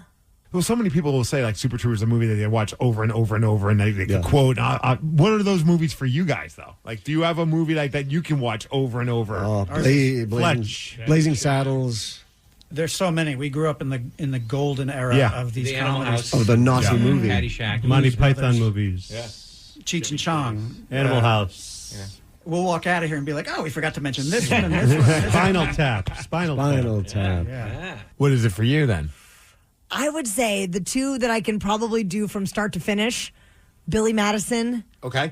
Well, so many people will say Super Troopers is a movie that they watch over and over and over, and they can quote. What are those movies for you guys, though? Do you have a movie like that you can watch over and over? Blazing Saddles. There's so many. We grew up in the golden era of these comedies. Oh, the Nazi movie. Caddyshack. Monty Python movies. Yeah. Cheech and Chong. Animal House. Yeah. We'll walk out of here and be like, we forgot to mention this one and this one. Spinal Tap. Spinal Tap. Yeah. What is it for you, then? I would say the two that I can probably do from start to finish, Billy Madison,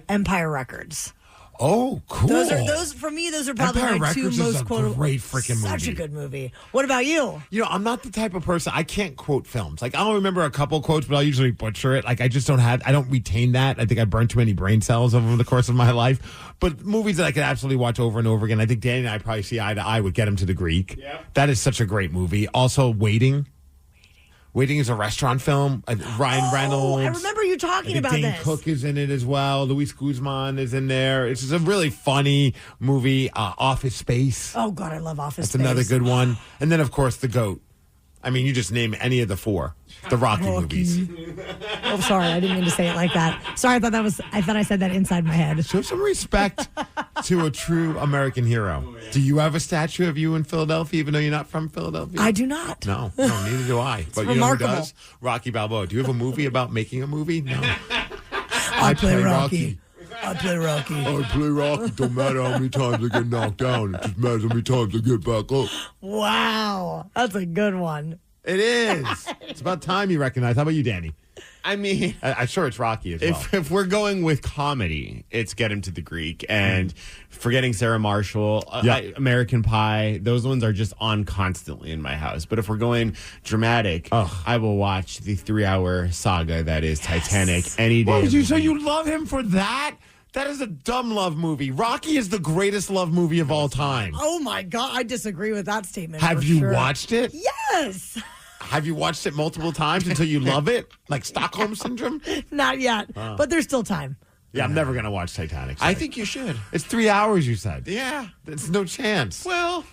Empire Records. Oh, cool. Those for me, those are probably Empire my two Records most is a quotable. great freaking movie. Such a good movie. What about you? I'm not the type of person, I can't quote films. I'll remember a couple quotes, but I'll usually butcher it. I don't retain that. I think I burned too many brain cells over the course of my life. But movies that I could absolutely watch over and over again, I think Danny and I probably see eye to eye with Get Him to the Greek. Yep. That is such a great movie. Also, Waiting. Waiting is a restaurant film. Ryan Reynolds. I remember you talking about Dane this. Cook is in it as well. Luis Guzman is in there. It's just a really funny movie. Office Space. Oh, God, I love Office Space. That's another good one. And then, of course, The GOAT. I mean, you just name any of the four. The Rocky movies. Oh, sorry. I didn't mean to say it like that. Sorry, I thought I said that inside my head. Show some respect to a true American hero. Do you have a statue of you in Philadelphia, even though you're not from Philadelphia? I do not. No, neither do I. But you know who does? Rocky Balboa. Do you have a movie about making a movie? No. I play Rocky. I play Rocky. I play Rocky. Don't matter how many times I get knocked down. It just matters how many times I get back up. Wow. That's a good one. It is. It's about time you recognize. How about you, Danny? I mean, I'm sure it's Rocky as well. If we're going with comedy, it's Get Him to the Greek and Forgetting Sarah Marshall, American Pie. Those ones are just on constantly in my house. But if we're going dramatic, I will watch the 3-hour saga that is Titanic any day. What, so you love him for that? That is a dumb love movie. Rocky is the greatest love movie of all time. Oh, my God. I disagree with that statement. Have you watched it? Yes. Have you watched it multiple times until you love it? Like Stockholm Syndrome? Not yet, but there's still time. Yeah, I'm never going to watch Titanic. I think you should. It's 3 hours, you said. Yeah. There's no chance. Well,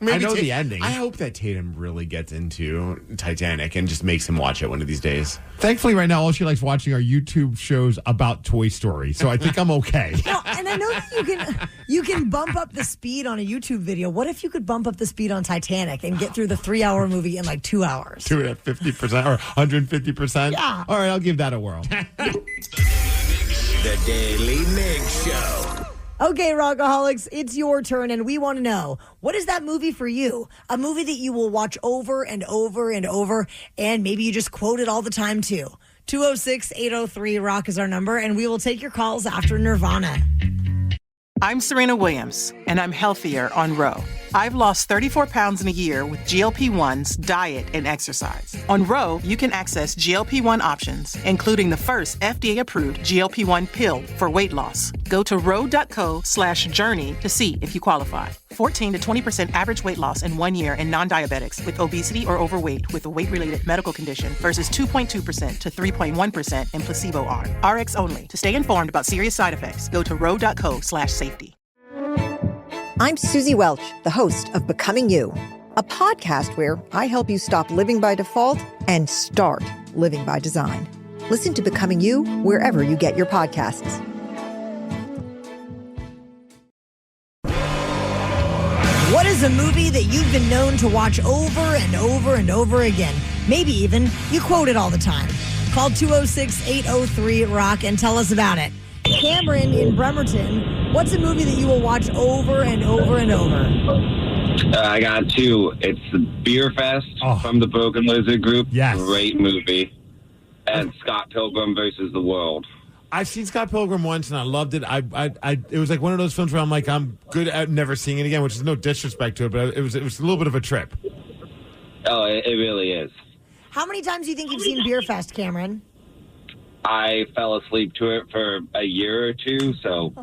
I know the ending. I hope that Tatum really gets into Titanic and just makes him watch it one of these days. Thankfully, right now, all she likes watching are YouTube shows about Toy Story, so I think I'm okay. Well, and I know that you can bump up the speed on a YouTube video. What if you could bump up the speed on Titanic and get through the 3-hour movie in like 2 hours? Do it at 50% or 150%? Yeah. All right, I'll give that a whirl. The Daily Migs Show. Okay, Rockaholics, it's your turn, and we want to know, what is that movie for you? A movie that you will watch over and over and over, and maybe you just quote it all the time, too. 206-803-ROCK is our number, and we will take your calls after Nirvana. I'm Serena Williams, and I'm healthier on Ro. I've lost 34 pounds in a year with GLP-1s, diet, and exercise. On Ro, you can access GLP-1 options, including the first FDA-approved GLP-1 pill for weight loss. Go to ro.co/journey to see if you qualify. 14 to 20% average weight loss in 1 year in non-diabetics with obesity or overweight with a weight-related medical condition versus 2.2% to 3.1% in placebo arm. RX only. To stay informed about serious side effects, go to ro.co/safety. I'm Susie Welch, the host of Becoming You, a podcast where I help you stop living by default and start living by design. Listen to Becoming You wherever you get your podcasts. What is a movie that you've been known to watch over and over and over again? Maybe even you quote it all the time. Call 206-803-ROCK and tell us about it. Cameron in Bremerton, what's a movie that you will watch over and over and over? I got two. It's the Beer Fest from the Broken Lizard Group. Yes. Great movie. And Scott Pilgrim versus the World. I've seen Scott Pilgrim once and I loved it. It was like one of those films where I'm like, I'm good at never seeing it again, which is no disrespect to it, but it was a little bit of a trip. Oh, it really is. How many times do you think you've seen Beer Fest, Cameron? I fell asleep to it for a year or two, so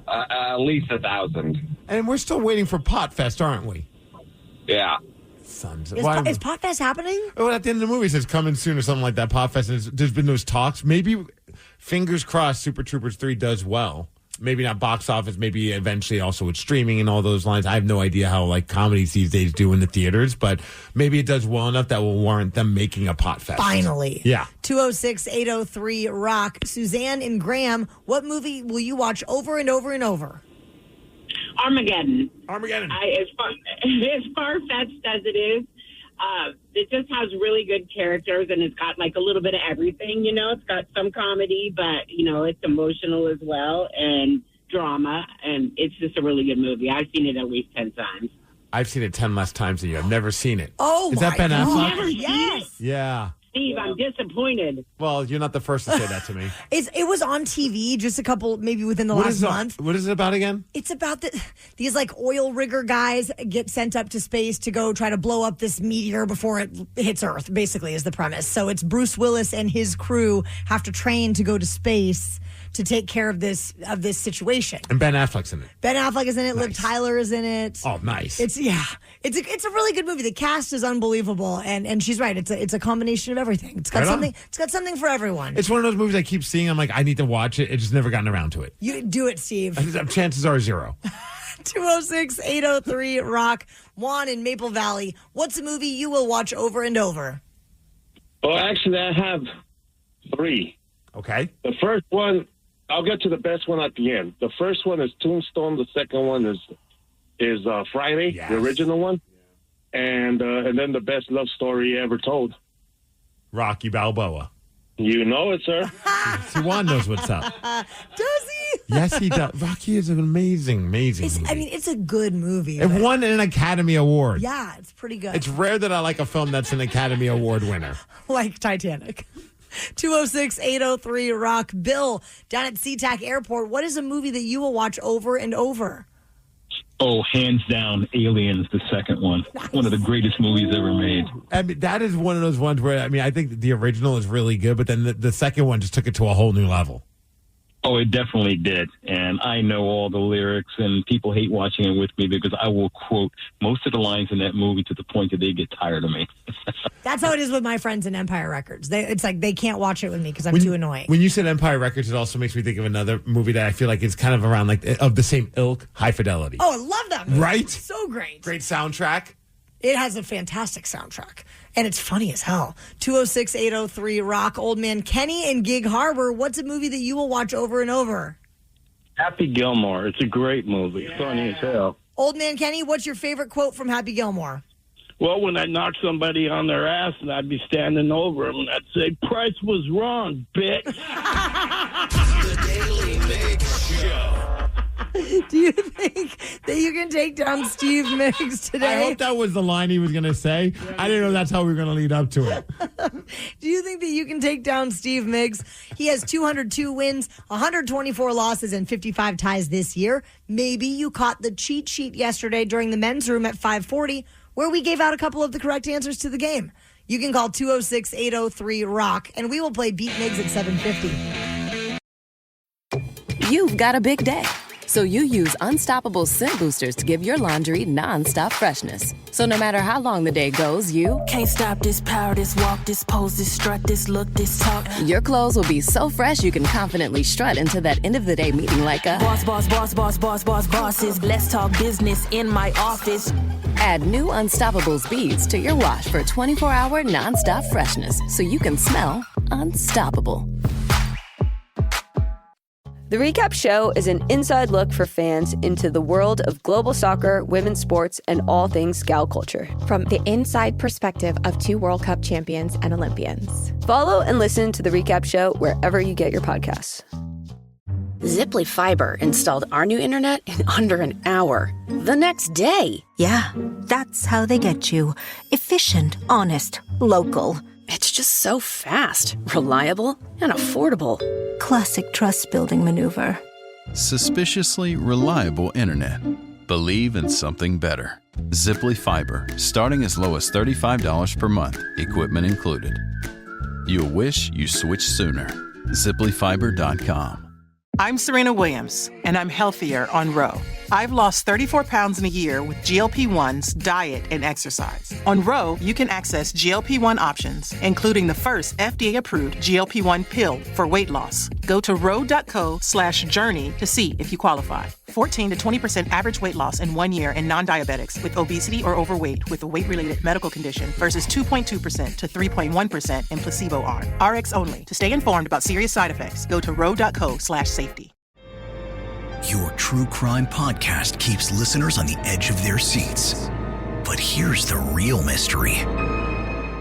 at least 1,000. And we're still waiting for Pot Fest, aren't we? Yeah. Sons. Is Pot Fest happening? Well, at the end of the movie, it says coming soon or something like that. Pot Fest. And there's been those talks. Maybe, fingers crossed, Super Troopers 3 does well. Maybe not box office. Maybe eventually also with streaming and all those lines. I have no idea how like comedies these days do in the theaters, but maybe it does well enough that will warrant them making a Pot Fest. Finally. Yeah. 206-803-ROCK. Suzanne and Graham, what movie will you watch over and over and over? Armageddon. Armageddon. As far-fetched as it is, it just has really good characters, and it's got like a little bit of everything, you know. It's got some comedy, but, you know, it's emotional as well, and drama, and it's just a really good movie. I've seen it at least 10 times. I've seen it 10 less times than you. I've never seen it. Oh, is that Ben Affleck? Never yes. Yeah. Steve, I'm disappointed. Well, you're not the first to say that to me. It was on TV just a couple, maybe within the last month. What is it about again? It's about these like oil rigger guys get sent up to space to go try to blow up this meteor before it hits Earth, basically, is the premise. So it's Bruce Willis and his crew have to train to go to space to take care of this situation. And Ben Affleck's in it. Ben Affleck is in it. Liv Tyler is in it. Oh, nice. It's a really good movie. The cast is unbelievable, and she's right. It's a combination of everything. It's got Right on. something. It's got something for everyone. It's one of those movies I keep seeing. I'm like, I need to watch it. It's just never gotten around to it. You do it, Steve. Chances are 0. 206-803-ROCK. Juan in Maple Valley. What's a movie you will watch over and over? Well, actually, I have 3. Okay. The first one, I'll get to the best one at the end. The first one is Tombstone. The second one is Friday, the original one. And then the best love story ever told. Rocky Balboa. You know it, sir. Juan knows what's up. Does he? Yes, he does. Rocky is an amazing movie. It's a good movie. It won an Academy Award. Yeah, it's pretty good. It's rare that I like a film that's an Academy Award winner. Like Titanic. 206-803-ROCK. Bill, down at SeaTac Airport, what is a movie that you will watch over and over? Oh, hands down, Aliens, the second one. Nice. One of the greatest movies ever made. I mean, that is one of those ones where, I think the original is really good, but then the second one just took it to a whole new level. Oh, it definitely did. And I know all the lyrics, and people hate watching it with me because I will quote most of the lines in that movie to the point that they get tired of me. That's how it is with my friends in Empire Records. It's like they can't watch it with me because I'm too annoying. When you said Empire Records, it also makes me think of another movie that I feel like is kind of around of the same ilk, High Fidelity. Oh, I love that movie. Right? So great. Great soundtrack. It has a fantastic soundtrack, and it's funny as hell. 206-803-ROCK. Old Man Kenny in Gig Harbor. What's a movie that you will watch over and over? Happy Gilmore. It's a great movie. Funny as hell. Old Man Kenny, what's your favorite quote from Happy Gilmore? Well, when I knock somebody on their ass and I'd be standing over them and I'd say, Price was wrong, bitch. The Daily Migs Show. Do you think that you can take down Steve Migs today? I hope that was the line he was going to say. I didn't know that's how we were going to lead up to it. Do you think that you can take down Steve Migs? He has 202 wins, 124 losses, and 55 ties this year. Maybe you caught the cheat sheet yesterday during the men's room at 540, where we gave out a couple of the correct answers to the game. You can call 206-803-ROCK, and we will play Beat Migs at 750. You've got a big day, so you use Unstoppable Scent Boosters to give your laundry nonstop freshness. So no matter how long the day goes, you can't stop this power, this walk, this pose, this strut, this look, this talk. Your clothes will be so fresh you can confidently strut into that end of the day meeting like a bosses. Let's talk business in my office. Add new Unstoppables beads to your wash for 24-hour nonstop freshness so you can smell unstoppable. The Recap Show is an inside look for fans into the world of global soccer, women's sports, and all things gal culture. From the inside perspective of 2 World Cup champions and Olympians. Follow and listen to The Recap Show wherever you get your podcasts. Ziply Fiber installed our new internet in under an hour. The next day. Yeah, that's how they get you. Efficient, honest, local. It's just so fast, reliable, and affordable. Classic trust-building maneuver. Suspiciously reliable internet. Believe in something better. Ziply Fiber, starting as low as $35 per month, equipment included. You'll wish you switched sooner. ZiplyFiber.com. I'm Serena Williams, and I'm healthier on Ro. I've lost 34 pounds in a year with GLP-1s, diet, and exercise. On Ro, you can access GLP-1 options, including the first FDA-approved GLP-1 pill for weight loss. Go to ro.co/journey to see if you qualify. 14 to 20% average weight loss in 1 year in non-diabetics with obesity or overweight with a weight-related medical condition versus 2.2% to 3.1% in placebo arm. RX only. To stay informed about serious side effects, go to ro.co/safety. Your true crime podcast keeps listeners on the edge of their seats. But here's the real mystery.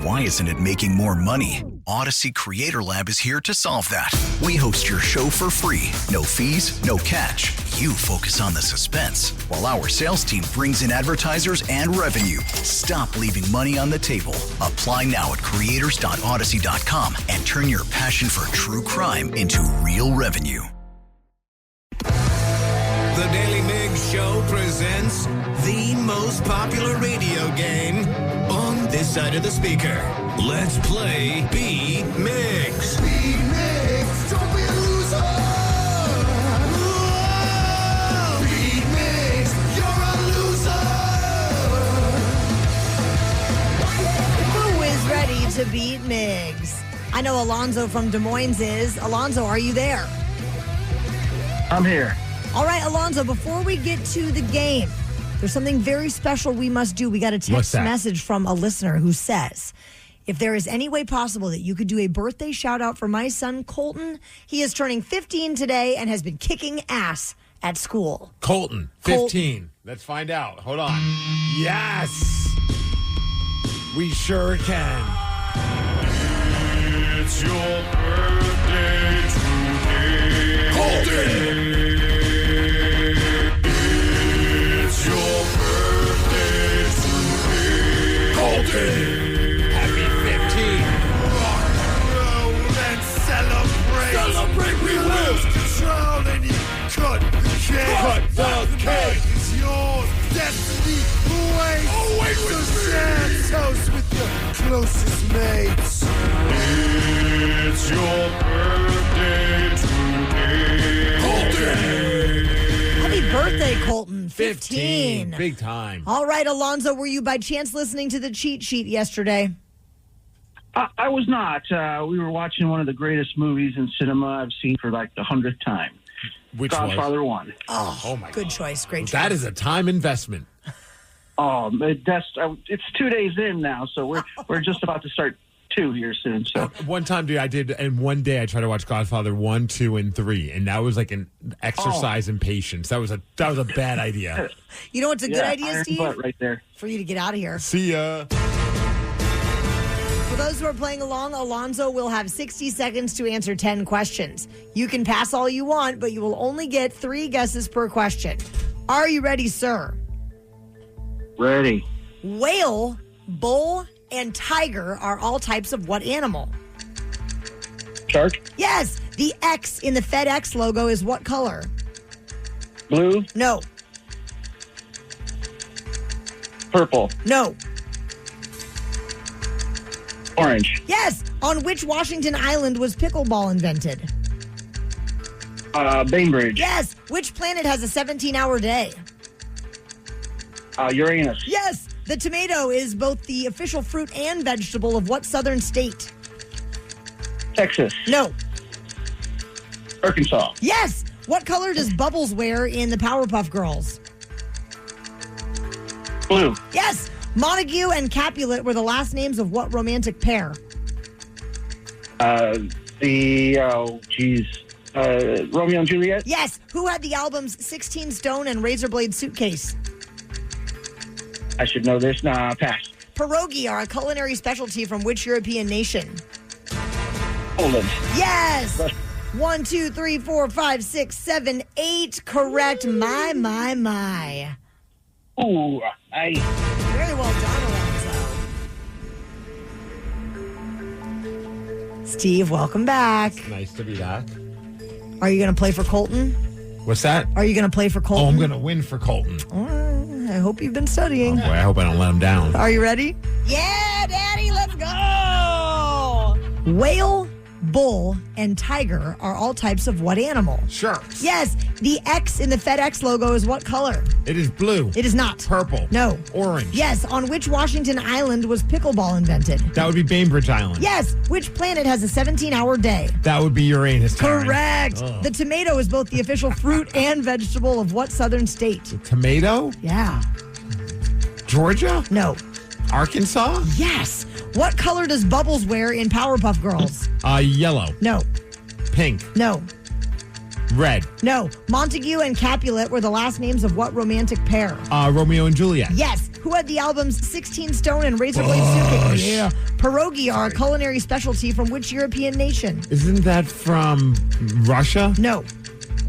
Why isn't it making more money? Odyssey Creator Lab is here to solve that. We host your show for free. No fees, no catch. You focus on the suspense, while our sales team brings in advertisers and revenue. Stop leaving money on the table. Apply now at creators.odyssey.com and turn your passion for true crime into real revenue. The Daily Migs Show presents the most popular radio game on this side of the speaker. Let's play Beat Migs. Beat Migs, don't be a loser. Whoa! Beat Migs, you're a loser. Who is ready to beat Migs? I know Alonzo from Des Moines is. Alonzo, are you there? I'm here. All right, Alonzo, before we get to the game, there's something very special we must do. We got a text message from a listener who says, if there is any way possible that you could do a birthday shout out for my son, Colton, he is turning 15 today and has been kicking ass at school. Colton, 15. Let's find out. Hold on. Yes! We sure can. It's your birthday today. Colton! Your birthday today. Colton! Happy 15. Let's celebrate. Celebrate, we will. Lose control and you cut the cake. Cut the cake. It's yours. Destiny awaits. Always So with share me. toast with your closest mates. It's your birthday today. Colton! Happy birthday, Colton. 15. Big time. All right, Alonzo, were you by chance listening to the cheat sheet yesterday? I was not. We were watching one of the greatest movies in cinema I've seen for like the 100th time. Which Godfather 1. Oh my good God. choice. Great choice. That is a time investment. Oh, it's 2 days in now, so we're just about to start 2 here soon. So One time, dude, I did, and one day I tried to watch Godfather 1, 2, and 3, and that was like an exercise in patience. That was a bad idea. You know what's a good idea, iron Steve? butt right there. For you to get out of here. See ya. For those who are playing along, Alonzo will have 60 seconds to answer 10 questions. You can pass all you want, but you will only get 3 guesses per question. Are you ready, sir? Ready. Whale, bull, and tiger are all types of what animal? Shark. Yes. The X in the FedEx logo is what color? Blue. No. Purple. No. Orange. Yes. On which Washington island was pickleball invented? Bainbridge. Yes. Which planet has a 17-hour day? Uranus. Yes. The tomato is both the official fruit and vegetable of what southern state? Texas. No. Arkansas. Yes. What color does Bubbles wear in the Powerpuff Girls? Blue. Yes. Montague and Capulet were the last names of what romantic pair? Romeo and Juliet. Yes. Who had the albums 16 Stone and Razorblade Suitcase? I should know this. Nah, pass. Pierogi are a culinary specialty from which European nation? Poland. Yes. 1, 2, 3, 4, 5, 6, 7, 8. Correct. My. Ooh, Very well done, Alonzo. Steve, welcome back. Nice to be back. Are you going to play for Colton? What's that? Are you going to play for Colton? Oh, I'm going to win for Colton. I hope you've been studying. Oh, boy, I hope I don't let him down. Are you ready? Yeah, Daddy, let's go. Whale, bull, and tiger are all types of what animal? Sharks. Yes. The X in the FedEx logo is what color? It is blue. It is not. Purple. No. Orange. Yes. On which Washington island was pickleball invented? That would be Bainbridge Island. Yes. Which planet has a 17-hour day? That would be Uranus. Karen. Correct. Ugh. The tomato is both the official fruit and vegetable of what southern state? Tomato? Yeah. Georgia? No. Arkansas? Yes. What color does Bubbles wear in Powerpuff Girls? Yellow. No. Pink. No. Red. No. Montague and Capulet were the last names of what romantic pair? Romeo and Juliet. Yes. Who had the albums 16 Stone and Razorblade Suitcase? Yeah. Pierogi are a culinary specialty from which European nation? Isn't that from Russia? No.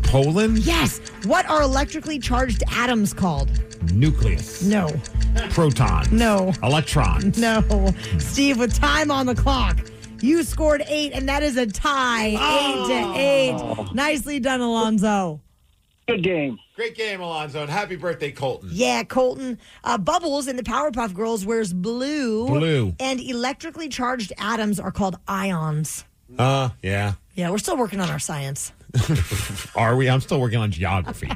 Poland? Yes. What are electrically charged atoms called? Nucleus. No. Proton. No. Electrons. No. Steve, with time on the clock, you scored 8, and that is a tie. 8-8. Nicely done, Alonzo. Good game. Great game, Alonzo, and happy birthday, Colton. Yeah, Colton. Bubbles in the Powerpuff Girls wears blue. Blue. And electrically charged atoms are called ions. Yeah. Yeah, we're still working on our science. Are we? I'm still working on geography.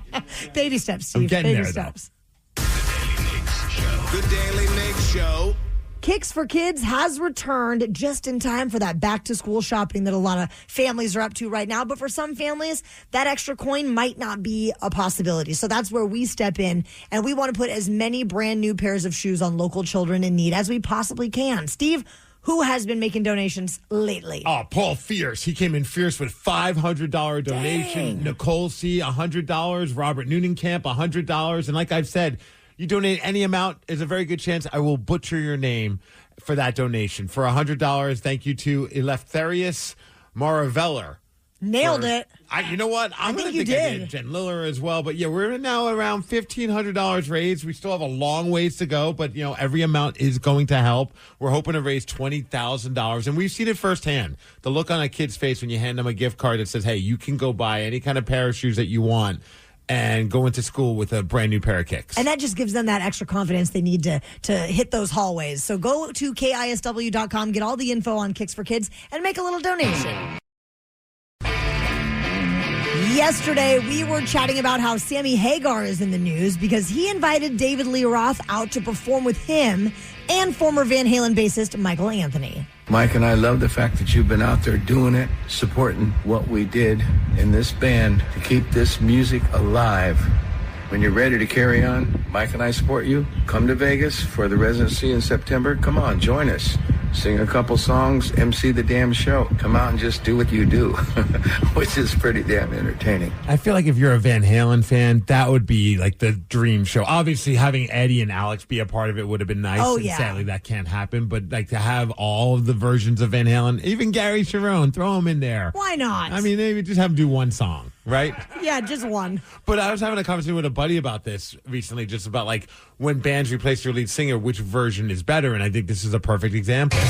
Baby steps, Steve. I'm getting Baby there, steps. The Daily Migs Show. Kicks for Kids has returned just in time for that back-to-school shopping that a lot of families are up to right now. But for some families, that extra coin might not be a possibility. So that's where we step in, and we want to put as many brand new pairs of shoes on local children in need as we possibly can. Steve, who has been making donations lately? Oh, Paul Fierce. He came in fierce with $500 donation. Dang. Nicole C., $100. Robert Newnenkamp, $100. And like I've said, you donate any amount, there's a very good chance I will butcher your name for that donation. For $100, thank you to Eleftherius Maraveller. Nailed it. You know what? I'm going to think I did Jen Liller as well. But yeah, we're now around $1,500 raised. We still have a long ways to go, but you know, every amount is going to help. We're hoping to raise $20,000. And we've seen it firsthand. The look on a kid's face when you hand them a gift card that says, hey, you can go buy any kind of pair of shoes that you want and go into school with a brand new pair of kicks. And that just gives them that extra confidence they need to hit those hallways. So go to KISW.com, get all the info on Kicks for Kids, and make a little donation. Yesterday, we were chatting about how Sammy Hagar is in the news because he invited David Lee Roth out to perform with him and former Van Halen bassist Michael Anthony. Mike and I love the fact that you've been out there doing it, supporting what we did in this band to keep this music alive. When you're ready to carry on, Mike and I support you. Come to Vegas for the residency in September. Come on, join us. Sing a couple songs, MC the damn show. Come out and just do what you do, which is pretty damn entertaining. I feel like if you're a Van Halen fan, that would be like the dream show. Obviously, having Eddie and Alex be a part of it would have been nice. Oh, and yeah. Sadly, that can't happen. But like to have all of the versions of Van Halen, even Gary Cherone, throw him in there. Why not? I mean, maybe just have him do one song, right? Yeah, just one. But I was having a conversation with a buddy about this recently, just about like when bands replace their lead singer, which version is better? And I think this is a perfect example. Of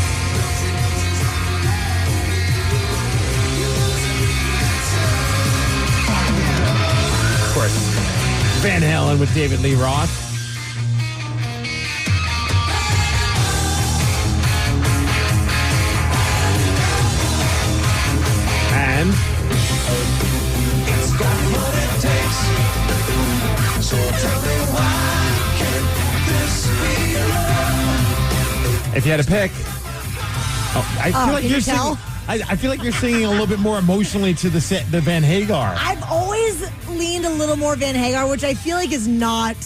course, Van Halen with David Lee Roth. And It's got what it takes. So tell me why can't this be love? if you had to pick, I feel like can you're you tell? singing. I feel like you're singing a little bit more emotionally to the Van Hagar. I've always leaned a little more Van Hagar, which I feel like is not,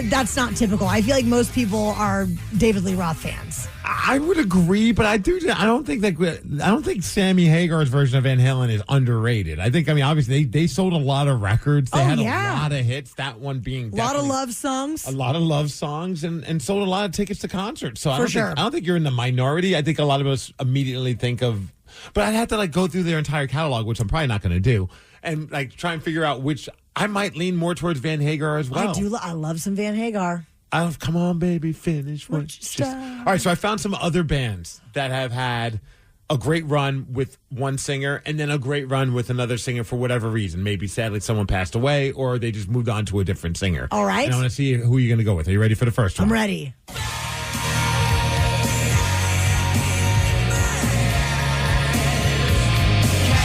that's not typical. I feel like most people are David Lee Roth fans. I would agree, but I don't think Sammy Hagar's version of Van Halen is underrated. I mean, obviously they sold a lot of records. They had a lot of hits. That one being a lot of love songs. A lot of love songs and sold a lot of tickets to concerts. So I don't think you're in the minority. I think a lot of us immediately think of, but I'd have to like go through their entire catalog, which I'm probably not going to do, and like try and figure out which I might lean more towards Van Hagar as well. I love some Van Hagar. Come on, baby, finish what you start. All right, so I found some other bands that have had a great run with one singer and then a great run with another singer for whatever reason. Maybe, sadly, someone passed away or they just moved on to a different singer. All right. And I want to see who you're going to go with. Are you ready for the first one? I'm ready.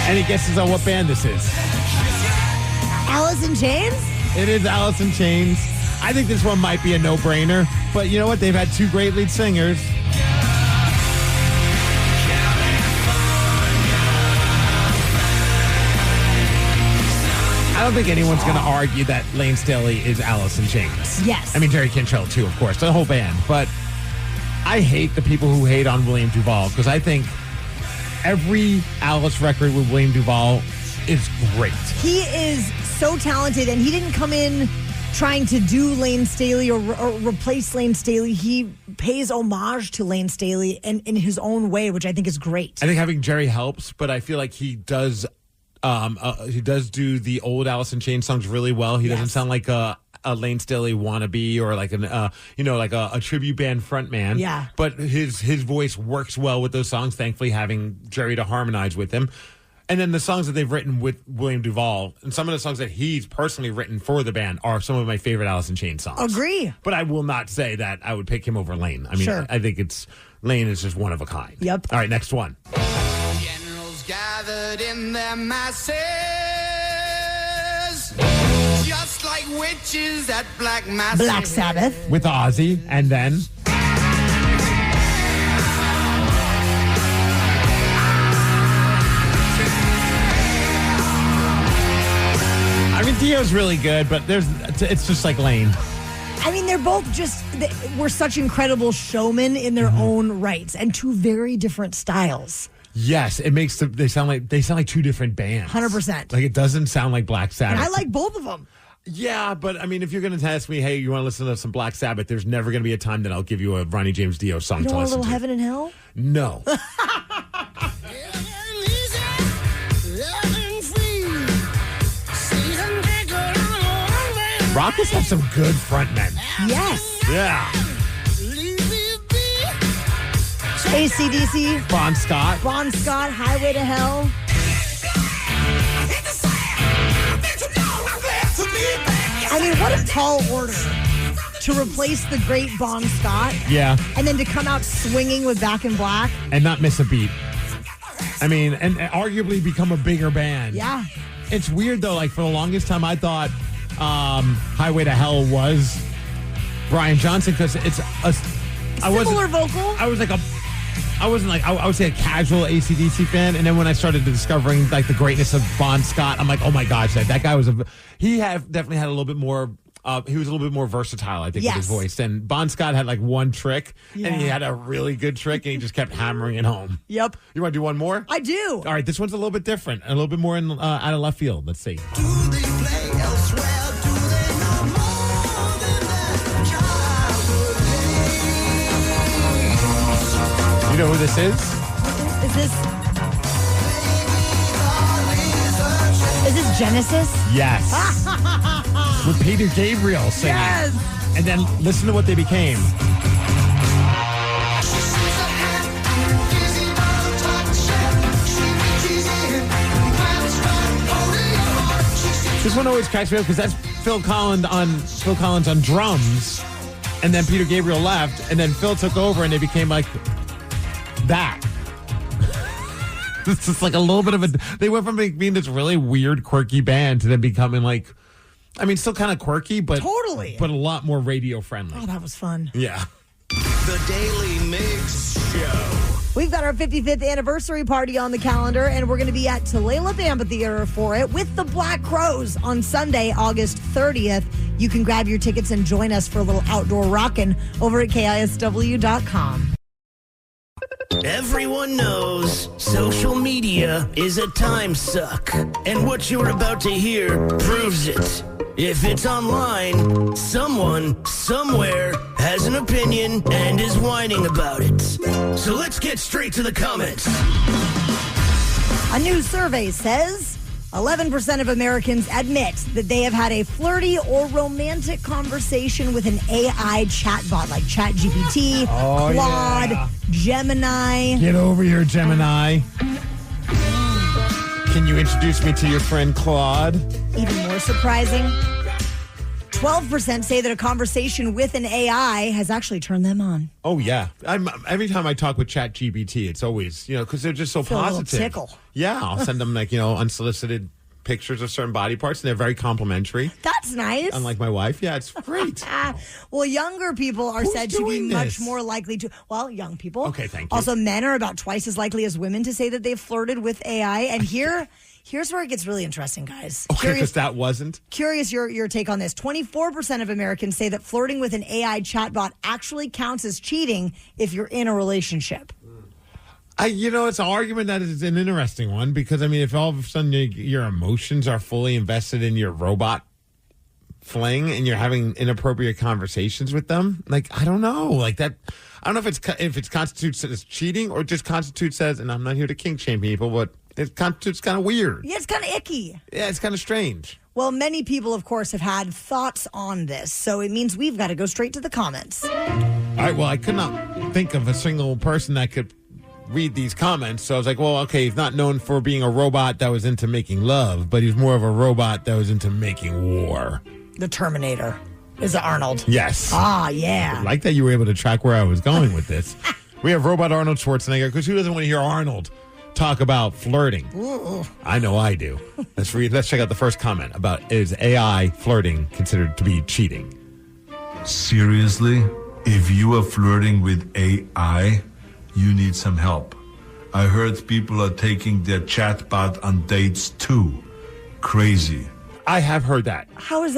Any guesses on what band this is? Alice in Chains? It is Alice in Chains. I think this one might be a no-brainer, but you know what? They've had two great lead singers. I don't think anyone's going to argue that Lane Staley is Alice in Chains. Yes. I mean, Jerry Cantrell, too, of course, the whole band. But I hate the people who hate on William Duvall because I think every Alice record with William Duvall is great. He is so talented, and he didn't come in trying to do Lane Staley or replace Lane Staley. He pays homage to Lane Staley in his own way, which I think is great. I think having Jerry helps, but I feel like he does do the old Alice in Chains songs really well. He doesn't sound like a Lane Staley wannabe or like a tribute band frontman. Yeah. But his voice works well with those songs, thankfully having Jerry to harmonize with him. And then the songs that they've written with William Duvall and some of the songs that he's personally written for the band are some of my favorite Alice in Chains songs. Agree. But I will not say that I would pick him over Lane. I mean, Sure. I think Lane is just one of a kind. Yep. All right, next one. Generals gathered in their masses, just like witches at Black Mass. Black Sabbath. With Ozzy, and then... I mean, Dio's really good, but it's just like Lane. I mean, they're both we're such incredible showmen in their own rights, and two very different styles. Yes, it makes they sound like two different bands. 100%. Like, it doesn't sound like Black Sabbath. And I like both of them. Yeah, but I mean, if you're going to ask me, hey, you want to listen to some Black Sabbath, there's never going to be a time that I'll give you a Ronnie James Dio song You to know a listen little to. Heaven and Hell? No. Rock has had some good frontmen. Yes. Yeah. AC/DC. Bon Scott. Bon Scott, Highway to Hell. I mean, what a tall order to replace the great Bon Scott. Yeah. And then to come out swinging with Back in Black. And not miss a beat. I mean, and arguably become a bigger band. Yeah. It's weird, though. Like, for the longest time, I thought Highway to Hell was Brian Johnson because it's similar vocal. I wasn't like, I would say a casual AC/DC fan. And then when I started discovering like the greatness of Bon Scott, I'm like, oh my gosh, that guy was definitely had a little bit more. He was a little bit more versatile, I think, with his voice. And Bon Scott had like one trick, and he had a really good trick, and he just kept hammering it home. Yep. You want to do one more? I do. All right, this one's a little bit different, a little bit more out of left field. Let's see. You know who this is? Is this Genesis? Yes. With Peter Gabriel singing. Yes. And then listen to what they became. This one always cracks me up because that's Phil Collins on drums, and then Peter Gabriel left, and then Phil took over, and they became like that. It's just like a little bit of they went from being this really weird, quirky band to then becoming like, I mean, still kind of quirky, but totally, but a lot more radio friendly. Oh, that was fun. Yeah. The Daily Migs Show. We've got our 55th anniversary party on the calendar, and we're going to be at Tulalip Amphitheater for it with the Black Crowes on Sunday, August 30th. You can grab your tickets and join us for a little outdoor rockin' over at KISW.com. Everyone knows social media is a time suck, and what you're about to hear proves it. If it's online, someone, somewhere, has an opinion and is whining about it. So let's get straight to the comments. A new survey says 11% of Americans admit that they have had a flirty or romantic conversation with an AI chatbot like ChatGPT, Claude, Gemini. Get over here, Gemini. Can you introduce me to your friend Claude? Even more surprising, 12% say that a conversation with an AI has actually turned them on. Oh, yeah. Every time I talk with ChatGPT, it's always, because they're just so Feel a little positive. tickle. Yeah, I'll send them unsolicited pictures of certain body parts, and they're very complimentary. That's nice. Unlike my wife. Yeah, it's great. Well, younger people are said to be doing much this? more likely to, young people. Okay, thank you. Also, men are about twice as likely as women to say that they've flirted with AI. And here's where it gets really interesting, guys. Okay, because that wasn't. Curious your take on this. 24% of Americans say that flirting with an AI chatbot actually counts as cheating if you're in a relationship. It's an argument that is an interesting one because, if all of a sudden your emotions are fully invested in your robot fling and you're having inappropriate conversations with them, like, I don't know, like that. I don't know if it constitutes as cheating or just constitutes as, and I'm not here to kink shame people, but it constitutes kind of weird. Yeah, it's kind of icky. Yeah, it's kind of strange. Well, many people, of course, have had thoughts on this, so it means we've got to go straight to the comments. All right, well, I could not think of a single person that could read these comments, so I was like, well, okay, he's not known for being a robot that was into making love, but he's more of a robot that was into making war. The Terminator. Is it Arnold? Yes. Ah, yeah. I like that you were able to track where I was going with this. We have robot Arnold Schwarzenegger, because who doesn't want to hear Arnold talk about flirting? Ooh. I know I do. Let's check out the first comment about, is AI flirting considered to be cheating? Seriously? If you are flirting with AI, you need some help. I heard people are taking their chatbot on dates too. Crazy. I have heard that. How does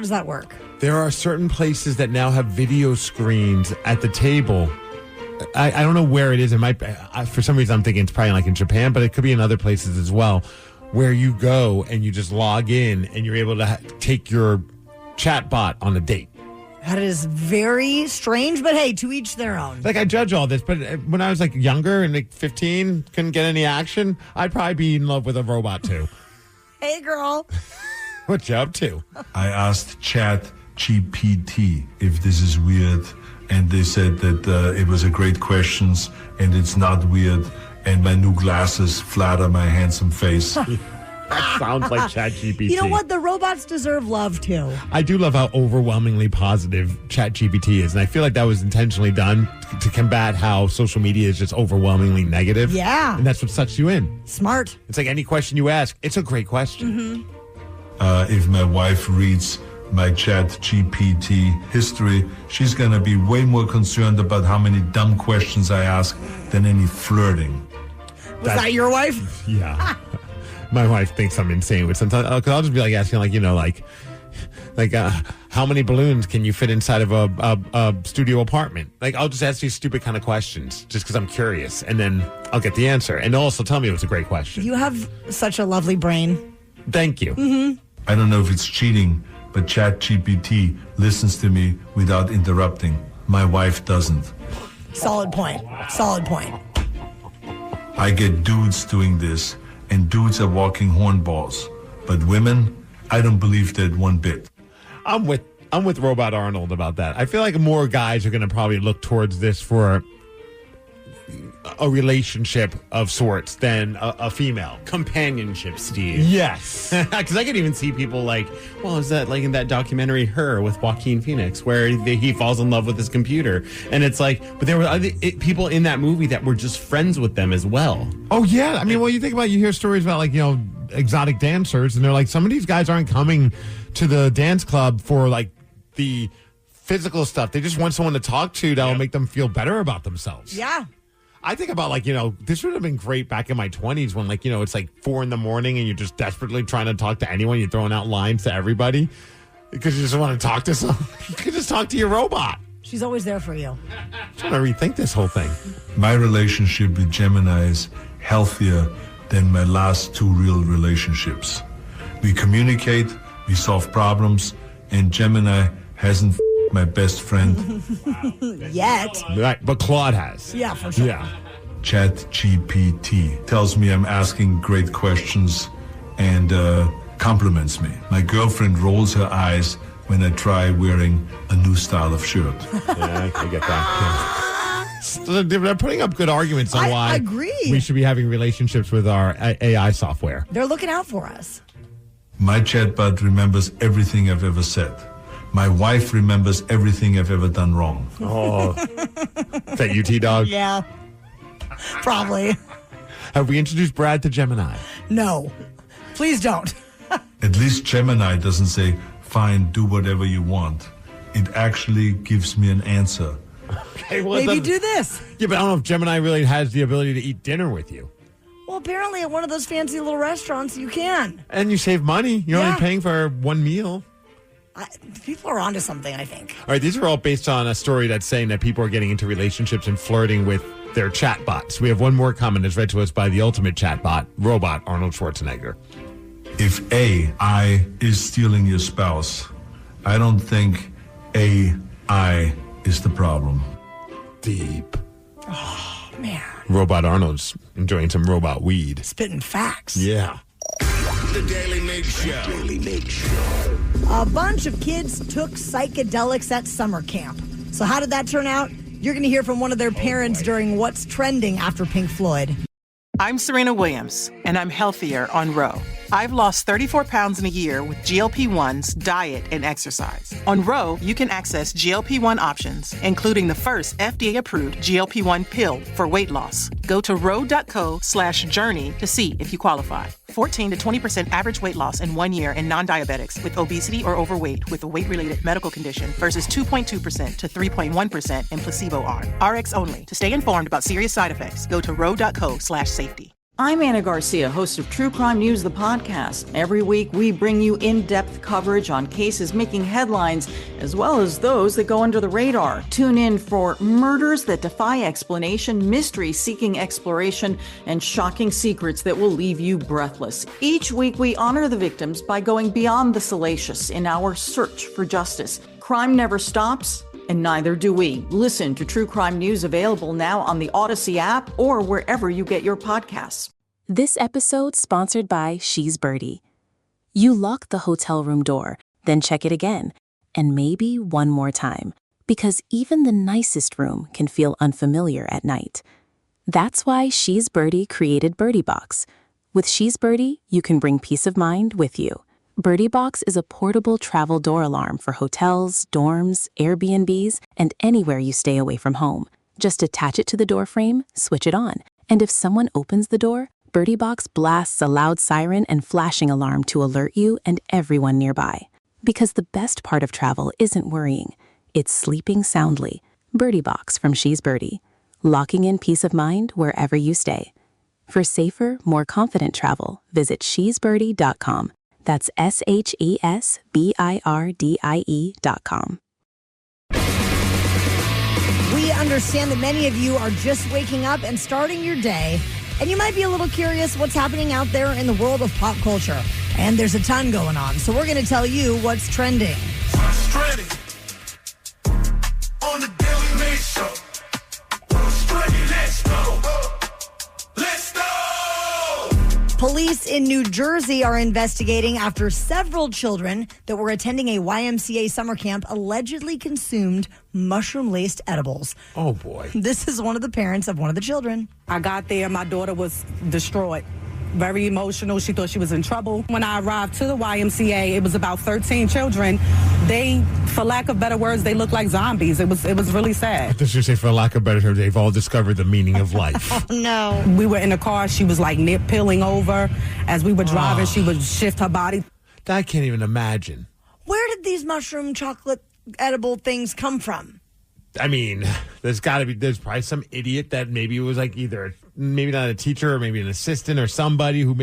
that work? There are certain places that now have video screens at the table. I don't know where it is. It might be, for some reason I'm thinking it's probably like in Japan, but it could be in other places as well, where you go and you just log in and you're able to take your chatbot on a date. That is very strange, but hey, to each their own. Like, I judge all this, but when I was like younger and like 15, couldn't get any action, I'd probably be in love with a robot too. Hey, girl. What you up to? I asked ChatGPT if this is weird, and they said that it was a great question and it's not weird, and my new glasses flatter my handsome face. That sounds like ChatGPT. You know what? The robots deserve love too. I do love how overwhelmingly positive ChatGPT is, and I feel like that was intentionally done to combat how social media is just overwhelmingly negative. Yeah. And that's what sucks you in. Smart. It's like any question you ask, it's a great question. Mm-hmm. If my wife reads my ChatGPT history, she's going to be way more concerned about how many dumb questions I ask than any flirting. Was that your wife? Yeah. My wife thinks I'm insane, but sometimes I'll just be like asking, like, you know, like how many balloons can you fit inside of a studio apartment? Like, I'll just ask these stupid kind of questions just because I'm curious, and then I'll get the answer. And they'll also tell me it was a great question. You have such a lovely brain. Thank you. Mm-hmm. I don't know if it's cheating, but ChatGPT listens to me without interrupting. My wife doesn't. Solid point. Solid point. I get dudes doing this, and dudes are walking hornballs. But women, I don't believe that one bit. I'm with Robot Arnold about that. I feel like more guys are going to probably look towards this for a relationship of sorts than a female. Companionship, Steve. Yes. Because I could even see people like, well, is that like in that documentary Her with Joaquin Phoenix where he falls in love with his computer? And it's like, but there were other people in that movie that were just friends with them as well. Oh, yeah. I mean, well, you think about, you hear stories about, like, you know, exotic dancers, and they're like, some of these guys aren't coming to the dance club for like the physical stuff. They just want someone to talk to that will make them feel better about themselves. Yeah. I think about, like, you know, this would have been great back in my 20s when, like, you know, it's like 4 a.m. and you're just desperately trying to talk to anyone. You're throwing out lines to everybody because you just want to talk to someone. You could just talk to your robot. She's always there for you. I'm trying to rethink this whole thing. My relationship with Gemini is healthier than my last 2 real relationships. We communicate, we solve problems, and Gemini hasn't my best friend yet. Right, but Claude has. Yeah, for sure. Yeah. ChatGPT tells me I'm asking great questions and compliments me. My girlfriend rolls her eyes when I try wearing a new style of shirt. Yeah, I get that. So they're putting up good arguments on why I agree. we should be having relationships with our AI software. They're looking out for us. My chatbot remembers everything I've ever said. My wife remembers everything I've ever done wrong. Oh. Is that you, T-Dog? Yeah. Probably. Have we introduced Brad to Gemini? No. Please don't. At least Gemini doesn't say, fine, do whatever you want. It actually gives me an answer. Okay, well, maybe do this. Yeah, but I don't know if Gemini really has the ability to eat dinner with you. Well, apparently at one of those fancy little restaurants, you can. And you save money. You're only paying for one meal. People are onto something, I think. All right, these are all based on a story that's saying that people are getting into relationships and flirting with their chatbots. We have one more comment that's read to us by the ultimate chatbot, robot Arnold Schwarzenegger. If AI is stealing your spouse, I don't think AI is the problem. Deep. Oh, man. Robot Arnold's enjoying some robot weed. Spitting facts. Yeah. The Daily Migs Show. Daily Migs Show. A bunch of kids took psychedelics at summer camp. So how did that turn out? You're going to hear from one of their parents during What's Trending after Pink Floyd. I'm Serena Williams, and I'm healthier on Row. I've lost 34 pounds in a year with GLP-1s, diet, and exercise. On Row, you can access GLP-1 options, including the first FDA-approved GLP-1 pill for weight loss. Go to row.co/journey to see if you qualify. 14 to 20% average weight loss in 1 year in non-diabetics with obesity or overweight with a weight-related medical condition versus 2.2% to 3.1% in placebo arm. RX only. To stay informed about serious side effects, go to row.co/safety. I'm Anna Garcia, host of True Crime News, the podcast. Every week, we bring you in-depth coverage on cases making headlines, as well as those that go under the radar. Tune in for murders that defy explanation, mysteries seeking exploration, and shocking secrets that will leave you breathless. Each week, we honor the victims by going beyond the salacious in our search for justice. Crime never stops, and neither do we. Listen to True Crime News, available now on the Odyssey app or wherever you get your podcasts. This episode sponsored by She's Birdie. You lock the hotel room door, then check it again, and maybe one more time, because even the nicest room can feel unfamiliar at night. That's why She's Birdie created Birdie Box. With She's Birdie, you can bring peace of mind with you. Birdie Box is a portable travel door alarm for hotels, dorms, Airbnbs, and anywhere you stay away from home. Just attach it to the door frame, switch it on, and if someone opens the door, Birdie Box blasts a loud siren and flashing alarm to alert you and everyone nearby. Because the best part of travel isn't worrying, it's sleeping soundly. Birdie Box from She's Birdie, locking in peace of mind wherever you stay. For safer, more confident travel, visit shesbirdie.com. That's SHESBIRDIE.com. We understand that many of you are just waking up and starting your day, and you might be a little curious what's happening out there in the world of pop culture. And there's a ton going on, so we're going to tell you what's trending. What's trending on the Daily Migs Show? What's trending? Let's go. Let's go. Police in New Jersey are investigating after several children that were attending a YMCA summer camp allegedly consumed mushroom-laced edibles. Oh, boy. This is one of the parents of one of the children. I got there, my daughter was distraught. Very emotional. She thought she was in trouble. When I arrived to the YMCA, it was about 13 children. They, for lack of better words, they looked like zombies. It was really sad. Let's just say, for lack of better terms, they've all discovered the meaning of life. Oh, no. We were in the car. She was like nip peeling over. As we were driving, she would shift her body. I can't even imagine. Where did these mushroom chocolate edible things come from? I mean, there's probably some idiot that maybe was like maybe not a teacher or maybe an assistant or somebody who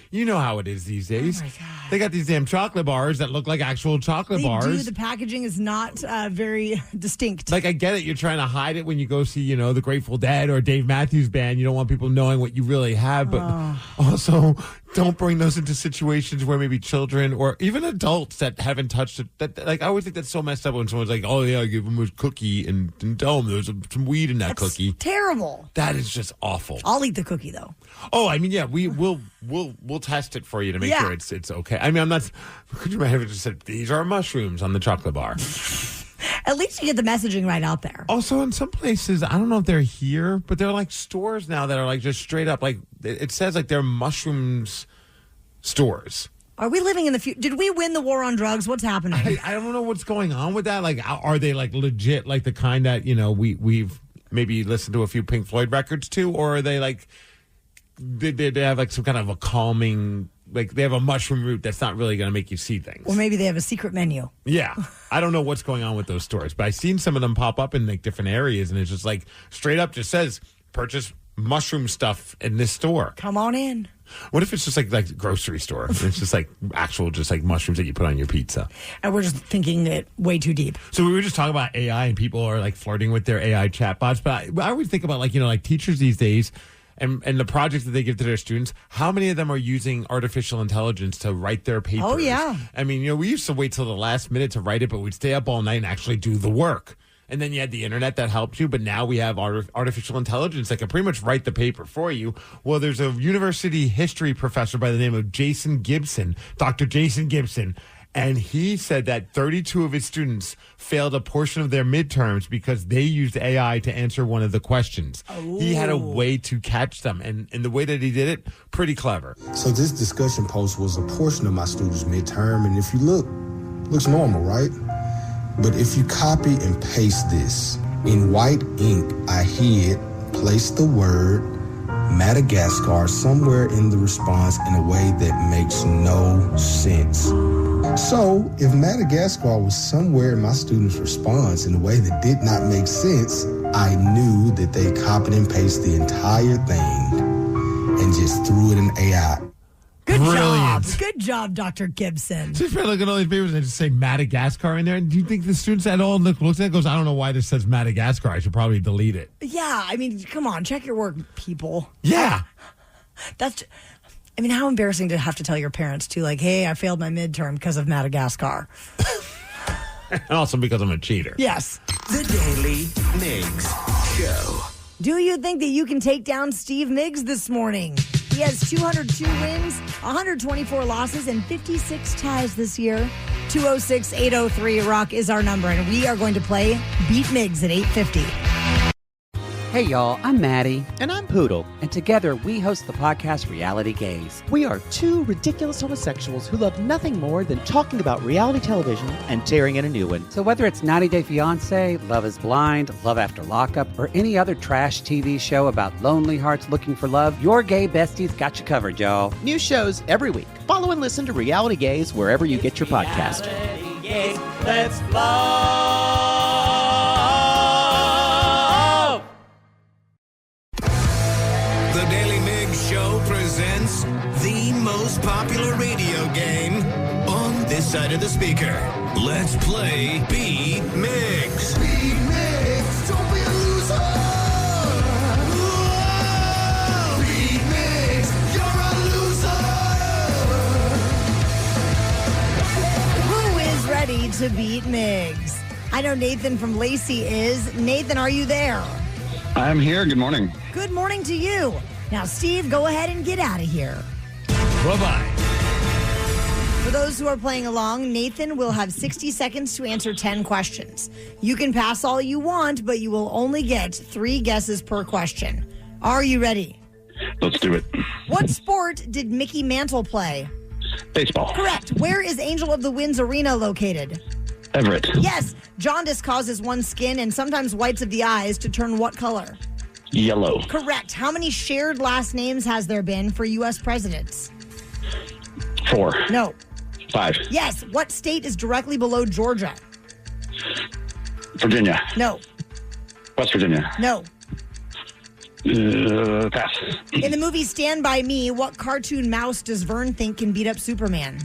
you know how it is these days. Oh my God. They got these damn chocolate bars that look like actual chocolate bars. The packaging is not very distinct. Like, I get it. You're trying to hide it when you go see, the Grateful Dead or Dave Matthews Band. You don't want people knowing what you really have. But also, don't bring those into situations where maybe children or even adults that haven't touched it. I always think that's so messed up when someone's like, oh, yeah, give them a cookie and tell them there's some weed in that cookie. Terrible. That is just awful. I'll eat the cookie, though. Oh, I mean, yeah, we'll test it for you to make sure it's okay. I mean, I'm not. Could you have just said these are mushrooms on the chocolate bar? At least you get the messaging right out there. Also, in some places, I don't know if they're here, but they're like stores now that are like just straight up like it says like they're mushrooms stores. Are we living in the future? Did we win the war on drugs? What's happening? I don't know what's going on with that. Like, are they like legit, like the kind that we've maybe listened to a few Pink Floyd records to, or are they like they have like some kind of a calming, like they have a mushroom root that's not really going to make you see things, or maybe they have a secret menu. Yeah, I don't know what's going on with those stores, but I've seen some of them pop up in like different areas, and it's just like straight up just says purchase mushroom stuff in this store. Come on in. What if it's just like a grocery store? And it's just like actual, just like mushrooms that you put on your pizza. And we're just thinking it way too deep. So we were just talking about AI and people are like flirting with their AI chatbots. But I always think about like, like teachers these days and the projects that they give to their students, how many of them are using artificial intelligence to write their papers? Oh, yeah. I mean, we used to wait till the last minute to write it, but we'd stay up all night and actually do the work. And then you had the internet that helped you, but now we have artificial intelligence that can pretty much write the paper for you. Well, there's a university history professor by the name of Jason Gibson, Dr. Jason Gibson, and he said that 32 of his students failed a portion of their midterms because they used AI to answer one of the questions. Oh. He had a way to catch them, and the way that he did it, pretty clever. So this discussion post was a portion of my students' midterm, and if you look, looks normal, right? But if you copy and paste this, in white ink, I placed the word Madagascar somewhere in the response in a way that makes no sense. So if Madagascar was somewhere in my student's response in a way that did not make sense, I knew that they copied and pasted the entire thing and just threw it in AI. Good Brilliant. job. Good job, Dr. Gibson. So if you look at all these papers and just say Madagascar in there, and do you think the students at all looks at it goes, I don't know why this says Madagascar. I should probably delete it. Yeah, I mean, come on, check your work, people. Yeah. How embarrassing to have to tell your parents, too, like, hey, I failed my midterm because of Madagascar. And also because I'm a cheater. Yes. The Daily Migs Show. Do you think that you can take down Steve Migs this morning? He has 202 wins, 124 losses, and 56 ties this year. 206-803-ROCK is our number, and we are going to play Beat Migs at 8:50. Hey y'all, I'm Maddie. And I'm Poodle. And together we host the podcast Reality Gaze. We are two ridiculous homosexuals who love nothing more than talking about reality television and tearing in a new one. So whether it's 90 Day Fiancé, Love is Blind, Love After Lockup, or any other trash TV show about lonely hearts looking for love, your gay besties got you covered, y'all. New shows every week. Follow and listen to Reality Gaze wherever you get your podcast. Reality Gaze, let's love. The Daily Migs Show presents the most popular radio game on this side of the speaker. Let's play Beat Migs. Beat Migs, don't be a loser. Whoa! Beat Migs, you're a loser. Who is ready to beat Migs? I know Nathan from Lacey is. Nathan, are you there? I'm here. Good morning. Good morning to you. Now, Steve, go ahead and get out of here. Bye-bye. For those who are playing along, Nathan will have 60 seconds to answer 10 questions. You can pass all you want, but you will only get 3 guesses per question. Are you ready? Let's do it. What sport did Mickey Mantle play? Baseball. Correct. Where is Angel of the Winds Arena located? Everett. Yes. Jaundice causes one's skin and sometimes whites of the eyes to turn what color? Yellow. Correct. How many shared last names has there been for U.S. presidents? 4. No. 5. Yes. What state is directly below Georgia? Virginia. No. West Virginia. No. Pass. In the movie Stand By Me, what cartoon mouse does Vern think can beat up Superman?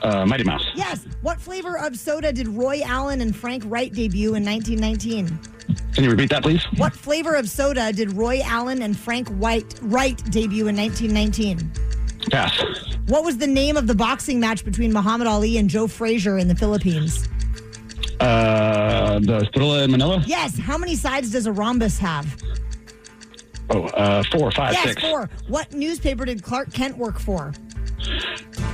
Mighty Mouse. Yes. What flavor of soda did Roy Allen and Frank Wright debut in 1919? Can you repeat that, please? What flavor of soda did Roy Allen and Frank Wright debut in 1919? Pass. What was the name of the boxing match between Muhammad Ali and Joe Frazier in the Philippines? The Thrilla in Manila? Yes. How many sides does a rhombus have? 4, 5, yes, 6. 4. What newspaper did Clark Kent work for?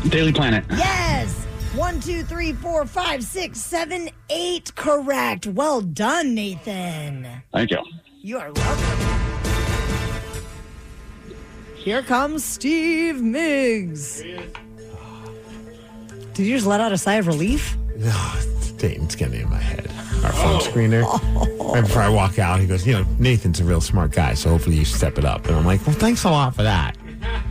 Daily Planet. Yes. 1, 2, 3, 4, 5, 6, 7, 8. Correct. Well done, Nathan. Thank you. You are welcome. Here comes Steve Migs. Did you just let out a sigh of relief? No, Dayton's getting in my head. Our phone screener. Right before I walk out, he goes, Nathan's a real smart guy, so hopefully you step it up. And I'm like, well, thanks a lot for that.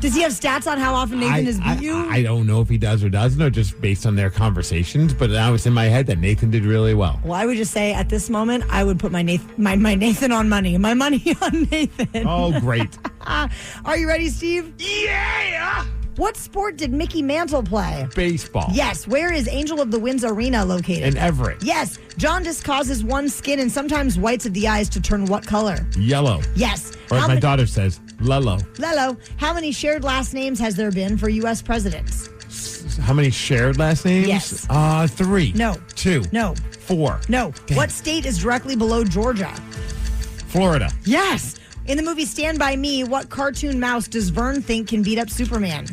Does he have stats on how often Nathan has beat you? I don't know if he does or doesn't, or just based on their conversations, but now it's in my head that Nathan did really well. Well, I would just say at this moment, I would put my Nathan on money. My money on Nathan. Oh, great. Are you ready, Steve? Yeah! What sport did Mickey Mantle play? Baseball. Yes. Where is Angel of the Winds Arena located? In Everett. Yes. Jaundice causes one's skin and sometimes whites of the eyes to turn what color? Yellow. Yes. Or as my daughter says, Lello. Lello. How many shared last names has there been for U.S. presidents? How many shared last names? Yes. 3. No. 2. No. 4. No. Damn. What state is directly below Georgia? Florida. Yes. In the movie Stand By Me, what cartoon mouse does Vern think can beat up Superman?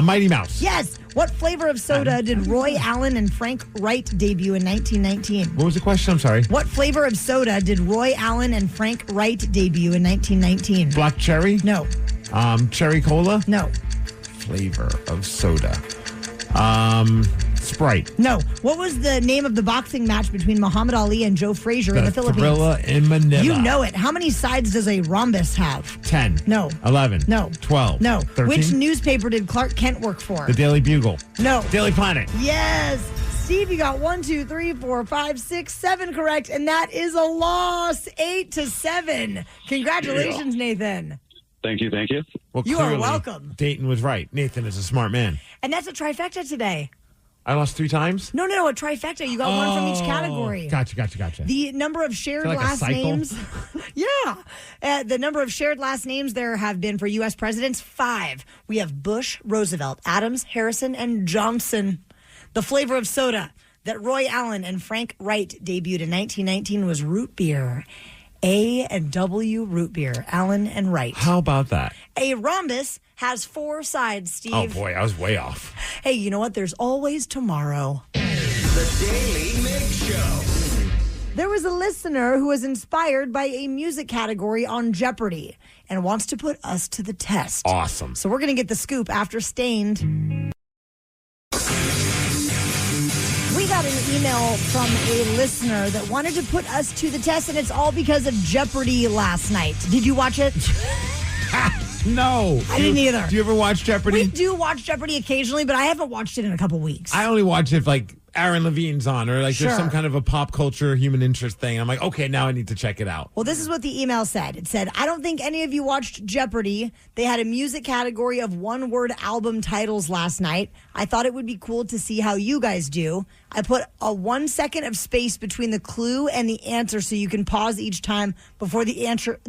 Mighty Mouse. Yes. What flavor of soda did Roy Allen and Frank Wright debut in 1919? What was the question? I'm sorry. What flavor of soda did Roy Allen and Frank Wright debut in 1919? Black cherry? No. Cherry cola? No. Flavor of soda. Sprite. No. What was the name of the boxing match between Muhammad Ali and Joe Frazier in the Philippines? Thrilla in Manila. You know it. How many sides does a rhombus have? 10. No. 11. No. 12. No. 13. Which newspaper did Clark Kent work for? The Daily Bugle. No. Daily Planet. Yes. Steve, you got 1, 2, 3, 4, 5, 6, 7 correct, and that is a loss, 8-7. Congratulations, Nathan. Thank you. Well, You are clearly, welcome. Dayton was right. Nathan is a smart man. And that's a trifecta today. I lost 3 times? No, a trifecta. You got one from each category. Gotcha. The number of shared Is that like a last cycle? names. Yeah. The number of shared last names there have been for U.S. presidents, 5. We have Bush, Roosevelt, Adams, Harrison, and Johnson. The flavor of soda that Roy Allen and Frank Wright debuted in 1919 was root beer. A and W root beer, Allen and Wright. How about that? A rhombus has 4 sides, Steve. Oh, boy, I was way off. Hey, you know what? There's always tomorrow. The Daily Migs Show. There was a listener who was inspired by a music category on Jeopardy and wants to put us to the test. Awesome. So we're going to get the scoop after Stained. We got an email from a listener that wanted to put us to the test, and it's all because of Jeopardy last night. Did you watch it? No. I didn't either. Do you ever watch Jeopardy? We do watch Jeopardy occasionally, but I haven't watched it in a couple weeks. I only watch it if, like, Aaron Levine's on or, like, Sure. there's some kind of a pop culture human interest thing. I'm like, okay, now I need to check it out. Well, this is what the email said. It said, I don't think any of you watched Jeopardy. They had a music category of one-word album titles last night. I thought it would be cool to see how you guys do. I put a 1 second of space between the clue and the answer so you can pause each time before the answer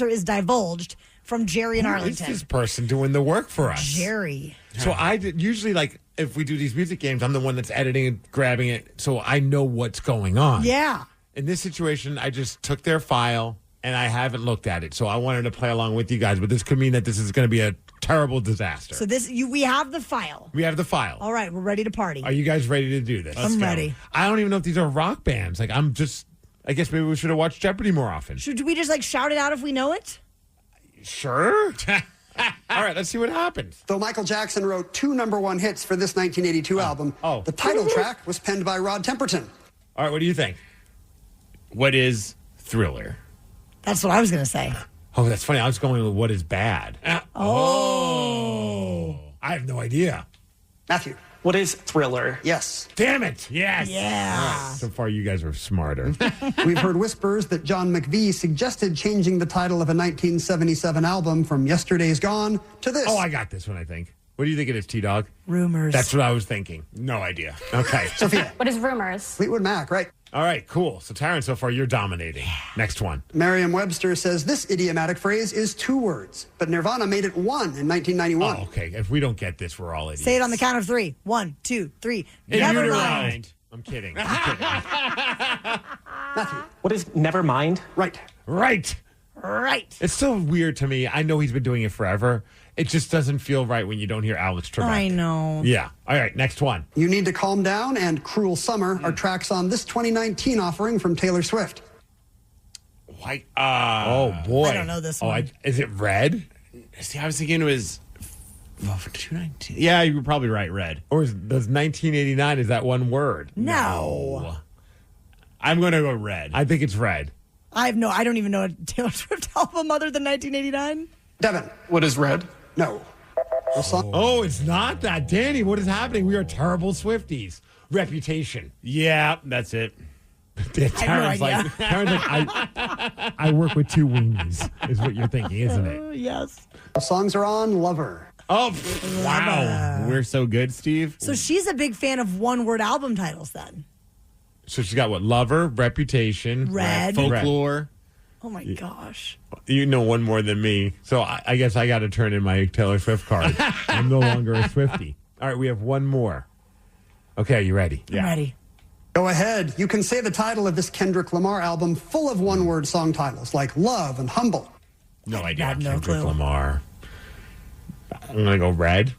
is divulged. From Jerry in Who is Arlington. this person doing the work for us? Jerry. So usually, like, if we do these music games, I'm the one that's editing and grabbing it, so I know what's going on. Yeah. In this situation, I just took their file, and I haven't looked at it, so I wanted to play along with you guys, but this could mean that this is going to be a terrible disaster. So we have the file. We have the file. All right, we're ready to party. Are you guys ready to do this? I'm ready. I don't even know if these are rock bands. Like, I guess maybe we should have watched Jeopardy more often. Should we just, like, shout it out if we know it? Sure. All right, let's see what happens. Though Michael Jackson wrote 2 number-1 hits for this 1982 album, the title track was penned by Rod Temperton. All right, what do you think? What is Thriller? That's what I was going to say. Oh, that's funny. I was going with what is bad. I have no idea. Matthew. What is Thriller? Yes. Damn it. Yes. Yeah. All right, so far, you guys are smarter. We've heard whispers that John McVie suggested changing the title of a 1977 album from Yesterday's Gone to this. Oh, I got this one, I think. What do you think it is, T-Dog? Rumors. That's what I was thinking. No idea. Okay. Sophia. What is Rumors? Fleetwood Mac, right. All right, cool. So, Taryn, so far, you're dominating. Next one. Merriam-Webster says this idiomatic phrase is 2 words, but Nirvana made it 1 in 1991. Oh, okay. If we don't get this, we're all idiots. Say it on the count of 3. 1, 2, 3. Never Never mind. mind. I'm kidding. Matthew. What is Nevermind? Right. Right. Right. It's so weird to me. I know he's been doing it forever. It just doesn't feel right when you don't hear Alex Trebek. I know. Yeah. All right, next one. You Need to Calm Down and Cruel Summer are tracks on this 2019 offering from Taylor Swift. White. Oh, boy. I don't know this one. Is it Red? See, I was thinking it was 219. Yeah, you were probably right, Red. Or does 1989, is that one word? No. I'm going to go Red. I think it's Red. I don't even know a Taylor Swift album other than 1989. Devin. What is Red? No. Oh, it's not that. Danny, what is happening? We are terrible Swifties. Reputation. Yeah, that's it. Taryn's I work with 2 weenies, is what you're thinking, isn't it? Yes. The songs are on Lover. Oh, wow. We're so good, Steve. So she's a big fan of one-word album titles then. So she's got what? Lover, Reputation, Red. Folklore. Oh, my gosh. You know one more than me. So I guess I got to turn in my Taylor Swift card. I'm no longer a Swiftie. All right, we have one more. Okay, you ready? I'm ready. Go ahead. You can say the title of this Kendrick Lamar album full of one-word song titles like Love and Humble. No idea. have no Kendrick clue. Lamar. I'm going to go Red.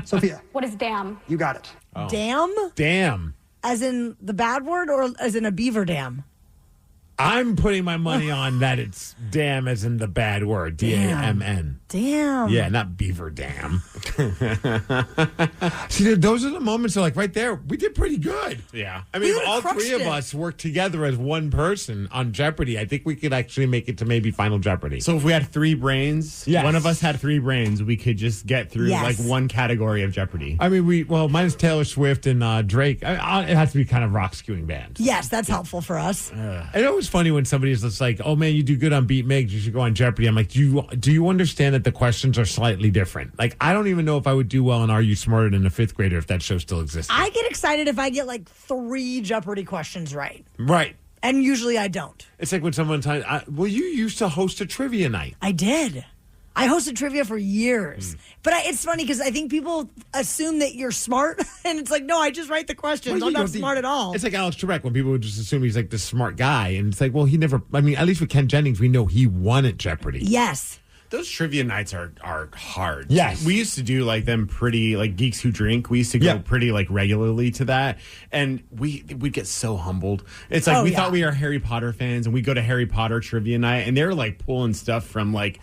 Sophia. What is damn? You got it. Damn? Damn. As in the bad word or as in a beaver dam? I'm putting my money on that it's damn as in the bad word. D-A-M-N. Damn. Yeah, not beaver dam. See, those are the moments that, like, right there, we did pretty good. Yeah. I mean, We if all crushed three of it. us worked together as one person on Jeopardy, I think we could actually make it to maybe Final Jeopardy. So if we had 3 brains, Yes. one of us had 3 brains, we could just get through Yes. like one category of Jeopardy. I mean, mine's Taylor Swift and Drake. It has to be kind of rock skewing bands. Yes, that's helpful for us. It's always funny when somebody's just like, "Oh man, you do good on Beat Migs. You should go on Jeopardy." I'm like, "Do you understand that the questions are slightly different?" Like, I don't even know if I would do well in Are You Smarter Than a Fifth Grader if that show still existed. I get excited if I get like 3 Jeopardy questions right. Right. And usually I don't. It's like when someone tells, "Well, you used to host a trivia night." I did. I hosted trivia for years. But it's funny because I think people assume that you're smart. And it's like, no, I just write the questions. Well, I'm you not know, smart at all. It's like Alex Trebek when people would just assume he's like this smart guy. And it's like, well, he never, I mean, at least with Ken Jennings, we know he won at Jeopardy. Yes. Those trivia nights are hard. Yes. We used to do like them pretty like Geeks Who Drink. We used to go pretty like regularly to that. And we'd get so humbled. It's like we thought we were Harry Potter fans and we go to Harry Potter trivia night and they're like pulling stuff from like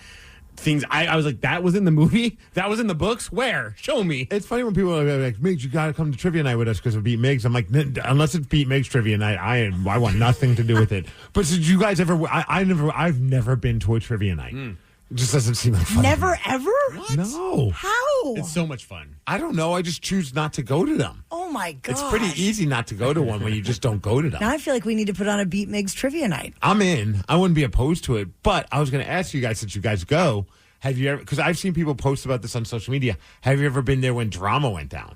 things I was like, that was in the movie? That was in the books? Where? Show me. It's funny when people are like, "Migs, you got to come to trivia night with us because of Beat Migs." I'm like, unless it's Beat Migs trivia night, I want nothing to do with it. But did you guys ever? I've never been to a trivia night. It just doesn't seem like fun. Never ever? What? No. How? It's so much fun. I don't know. I just choose not to go to them. Oh my god. It's pretty easy not to go to one when you just don't go to them. Now I feel like we need to put on a Beat Migs trivia night. I'm in. I wouldn't be opposed to it. But I was going to ask you guys, since you guys go, have you ever, because I've seen people post about this on social media, have you ever been there when drama went down?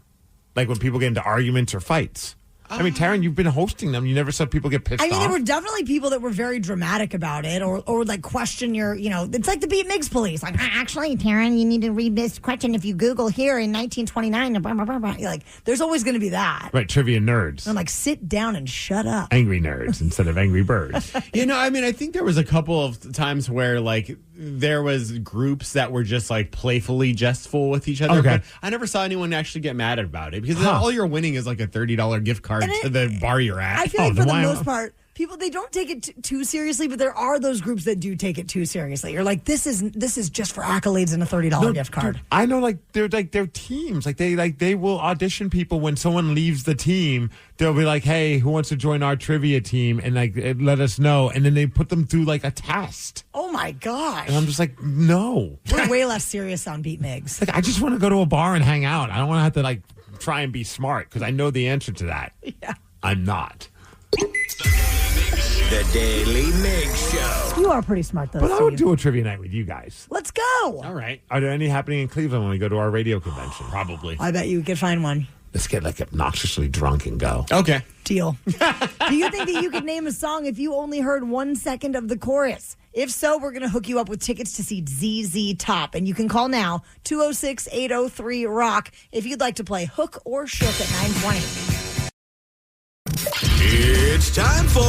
Like when people get into arguments or fights? I mean, Taryn, you've been hosting them. You never saw people get pissed off. I mean, there were definitely people that were very dramatic about it or like question your, it's like the Beat Migs police. Like, actually, Taryn, you need to read this question if you Google here in 1929. Blah, blah, blah, blah. You're like, there's always going to be that. Right, trivia nerds. I'm like, sit down and shut up. Angry nerds instead of angry birds. I mean, I think there was a couple of times where like there was groups that were just like playfully jestful with each other. Okay. But I never saw anyone actually get mad about it because all you're winning is like a $30 gift card to the bar you're at. I feel like for the most part, people, they don't take it too seriously, but there are those groups that do take it too seriously. You're like, this is just for accolades and a $30 gift card. Dude, I know, they're teams. They will audition people when someone leaves the team. They'll be like, "Hey, who wants to join our trivia team?" And let us know. And then they put them through like a test. Oh my gosh! And I'm just like, no. We're way less serious on Beat Migs. Like, I just want to go to a bar and hang out. I don't want to have to like try and be smart because I know the answer to that. Yeah. I'm not. The Daily Migs Show. You are pretty smart, though. But I would Steve. do a trivia night with you guys. Let's go. All right. Are there any happening in Cleveland when we go to our radio convention? Probably. I bet you could find one. Let's get like obnoxiously drunk and go. Okay. Deal. Do you think that you could name a song if you only heard 1 second of the chorus? If so, we're going to hook you up with tickets to see ZZ Top. And you can call now, 206-803-ROCK, if you'd like to play Hook or Shook at 920. It's time for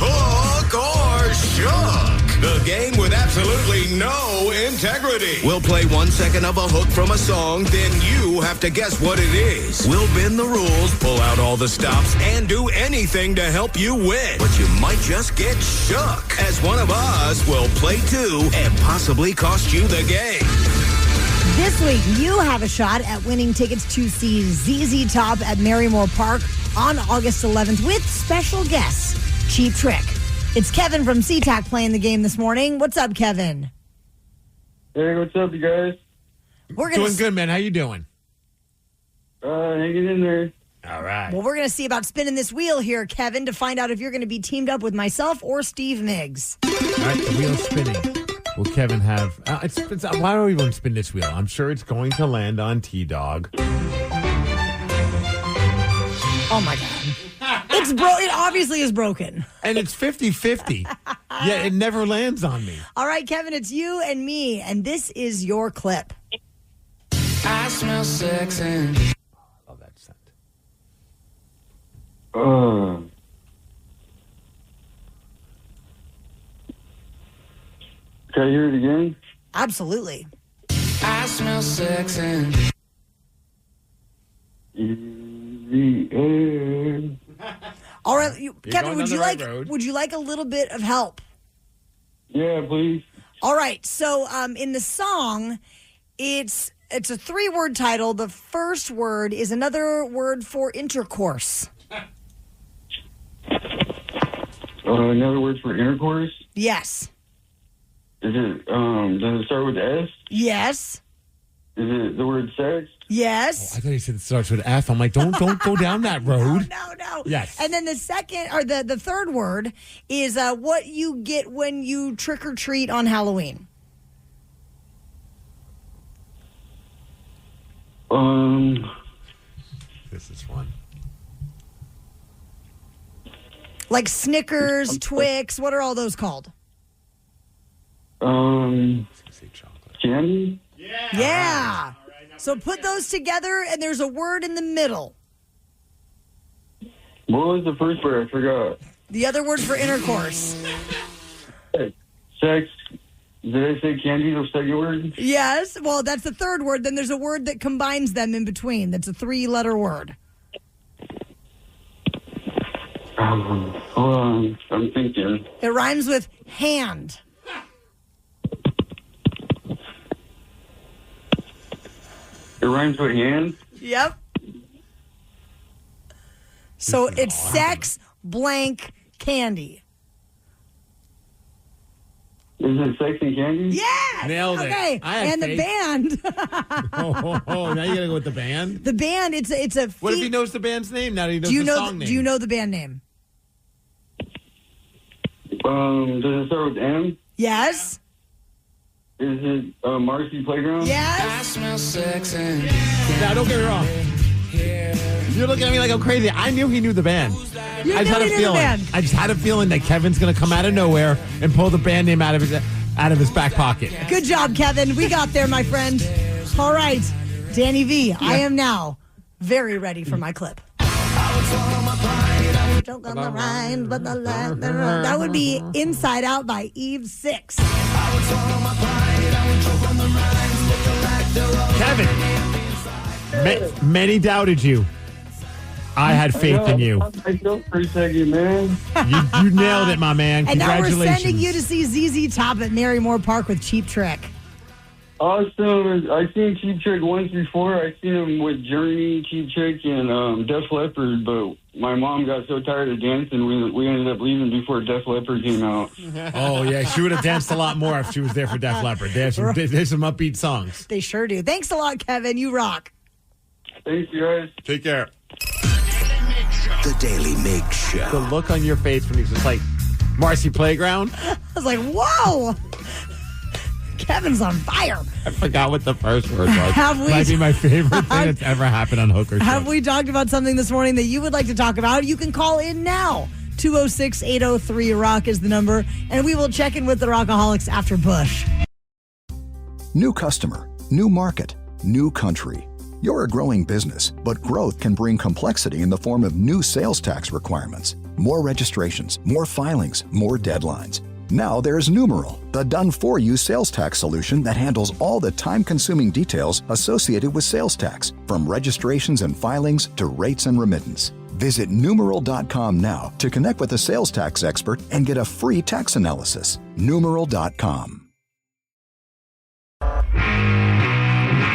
Hook or Shook, the game with absolutely no integrity. We'll play 1 second of a hook from a song, then you have to guess what it is. We'll bend the rules, pull out all the stops, and do anything to help you win. But you might just get shook, as one of us will play too and possibly cost you the game. This week, you have a shot at winning tickets to see ZZ Top at Merrymore Park on August 11th with special guests, Cheap Trick. It's Kevin from SeaTac playing the game this morning. What's up, Kevin? Hey, what's up, you guys? We're gonna doing good, man. How you doing? Hanging in there. All right. Well, we're going to see about spinning this wheel here, Kevin, to find out if you're going to be teamed up with myself or Steve Migs. All right, the wheel's spinning. will Kevin have? Why don't we even spin this wheel? I'm sure it's going to land on T-Dog. Oh, my God. It's It obviously is broken. And it's 50-50. Yeah, it never lands on me. All right, Kevin, it's you and me, and this is your clip. I smell sex and... I love that scent. Can I hear it again? Absolutely. I smell sex and... The air. All right, Kevin, would you like a little bit of help? Yeah, please. All right, so in the song, it's a 3-word title. The first word is another word for intercourse. Another word for intercourse? Yes. Is it, does it start with S? Yes. Is it the word sex? Yes. I thought you said it starts with F. I'm like, don't go down that road. No. Yes. And then the second, or the third word is what you get when you trick or treat on Halloween. This is fun. Like Snickers, Twix, what are all those called? Candy? Yeah. So put those together, and there's a word in the middle. What was the first word? I forgot. The other word for intercourse. Sex. Did I say candy, the second word? Yes. Well, that's the third word. Then there's a word that combines them in between. That's a 3-letter word. Hold on. I'm thinking. It rhymes with hand. It rhymes with hand? Yep. So it's sex, blank, candy. Is it sex and candy? Yeah. Nailed it. Okay. I had And faith. the band. Now you gotta go with the band? The band, it's a What if he knows the band's name now that he knows do the song name? Do you know the band name? Does it start with M? Yes. Is it Marcy Playground? Yes. I smell sex and... Now, don't get me wrong. You're looking at me like I'm crazy. I knew he knew the band. You I just had a knew he knew the feeling. band. I just had a feeling that Kevin's going to come out of nowhere and pull the band name out of his back pocket. Good job, Kevin. We got there, my friend. All right, Danny V, I am now very ready for my clip. That would be Inside Out by Eve 6. Kevin, many doubted you. I had faith in you. I felt for a second, man. You nailed it, my man. And now we're Congratulations. sending you to see ZZ Top at Marymore Park with Cheap Trick. Awesome. I've seen Cheap Trick once before. I've seen him with Journey, Cheap Trick, and Def Leppard, but my mom got so tired of dancing, we ended up leaving before Def Leppard came out. Oh, yeah. She would have danced a lot more if she was there for Def Leppard. They have some upbeat songs. They sure do. Thanks a lot, Kevin. You rock. Thanks, you guys. Take care. The Daily Migs Show. The look on your face when he's just like, Marcy Playground? I was like, whoa. Kevin's on fire. I forgot what the first word was. Have we- Might be my favorite thing that's ever happened on Hooker Show. Have we talked about something this morning that you would like to talk about? You can call in now. 206-803-ROCK is the number, and we will check in with the Rockaholics after Bush. New customer, new market, new country. You're a growing business, but growth can bring complexity in the form of new sales tax requirements, more registrations, more filings, more deadlines. Now there's Numeral, the done-for-you sales tax solution that handles all the time-consuming details associated with sales tax, from registrations and filings to rates and remittance. Visit Numeral.com now to connect with a sales tax expert and get a free tax analysis. Numeral.com.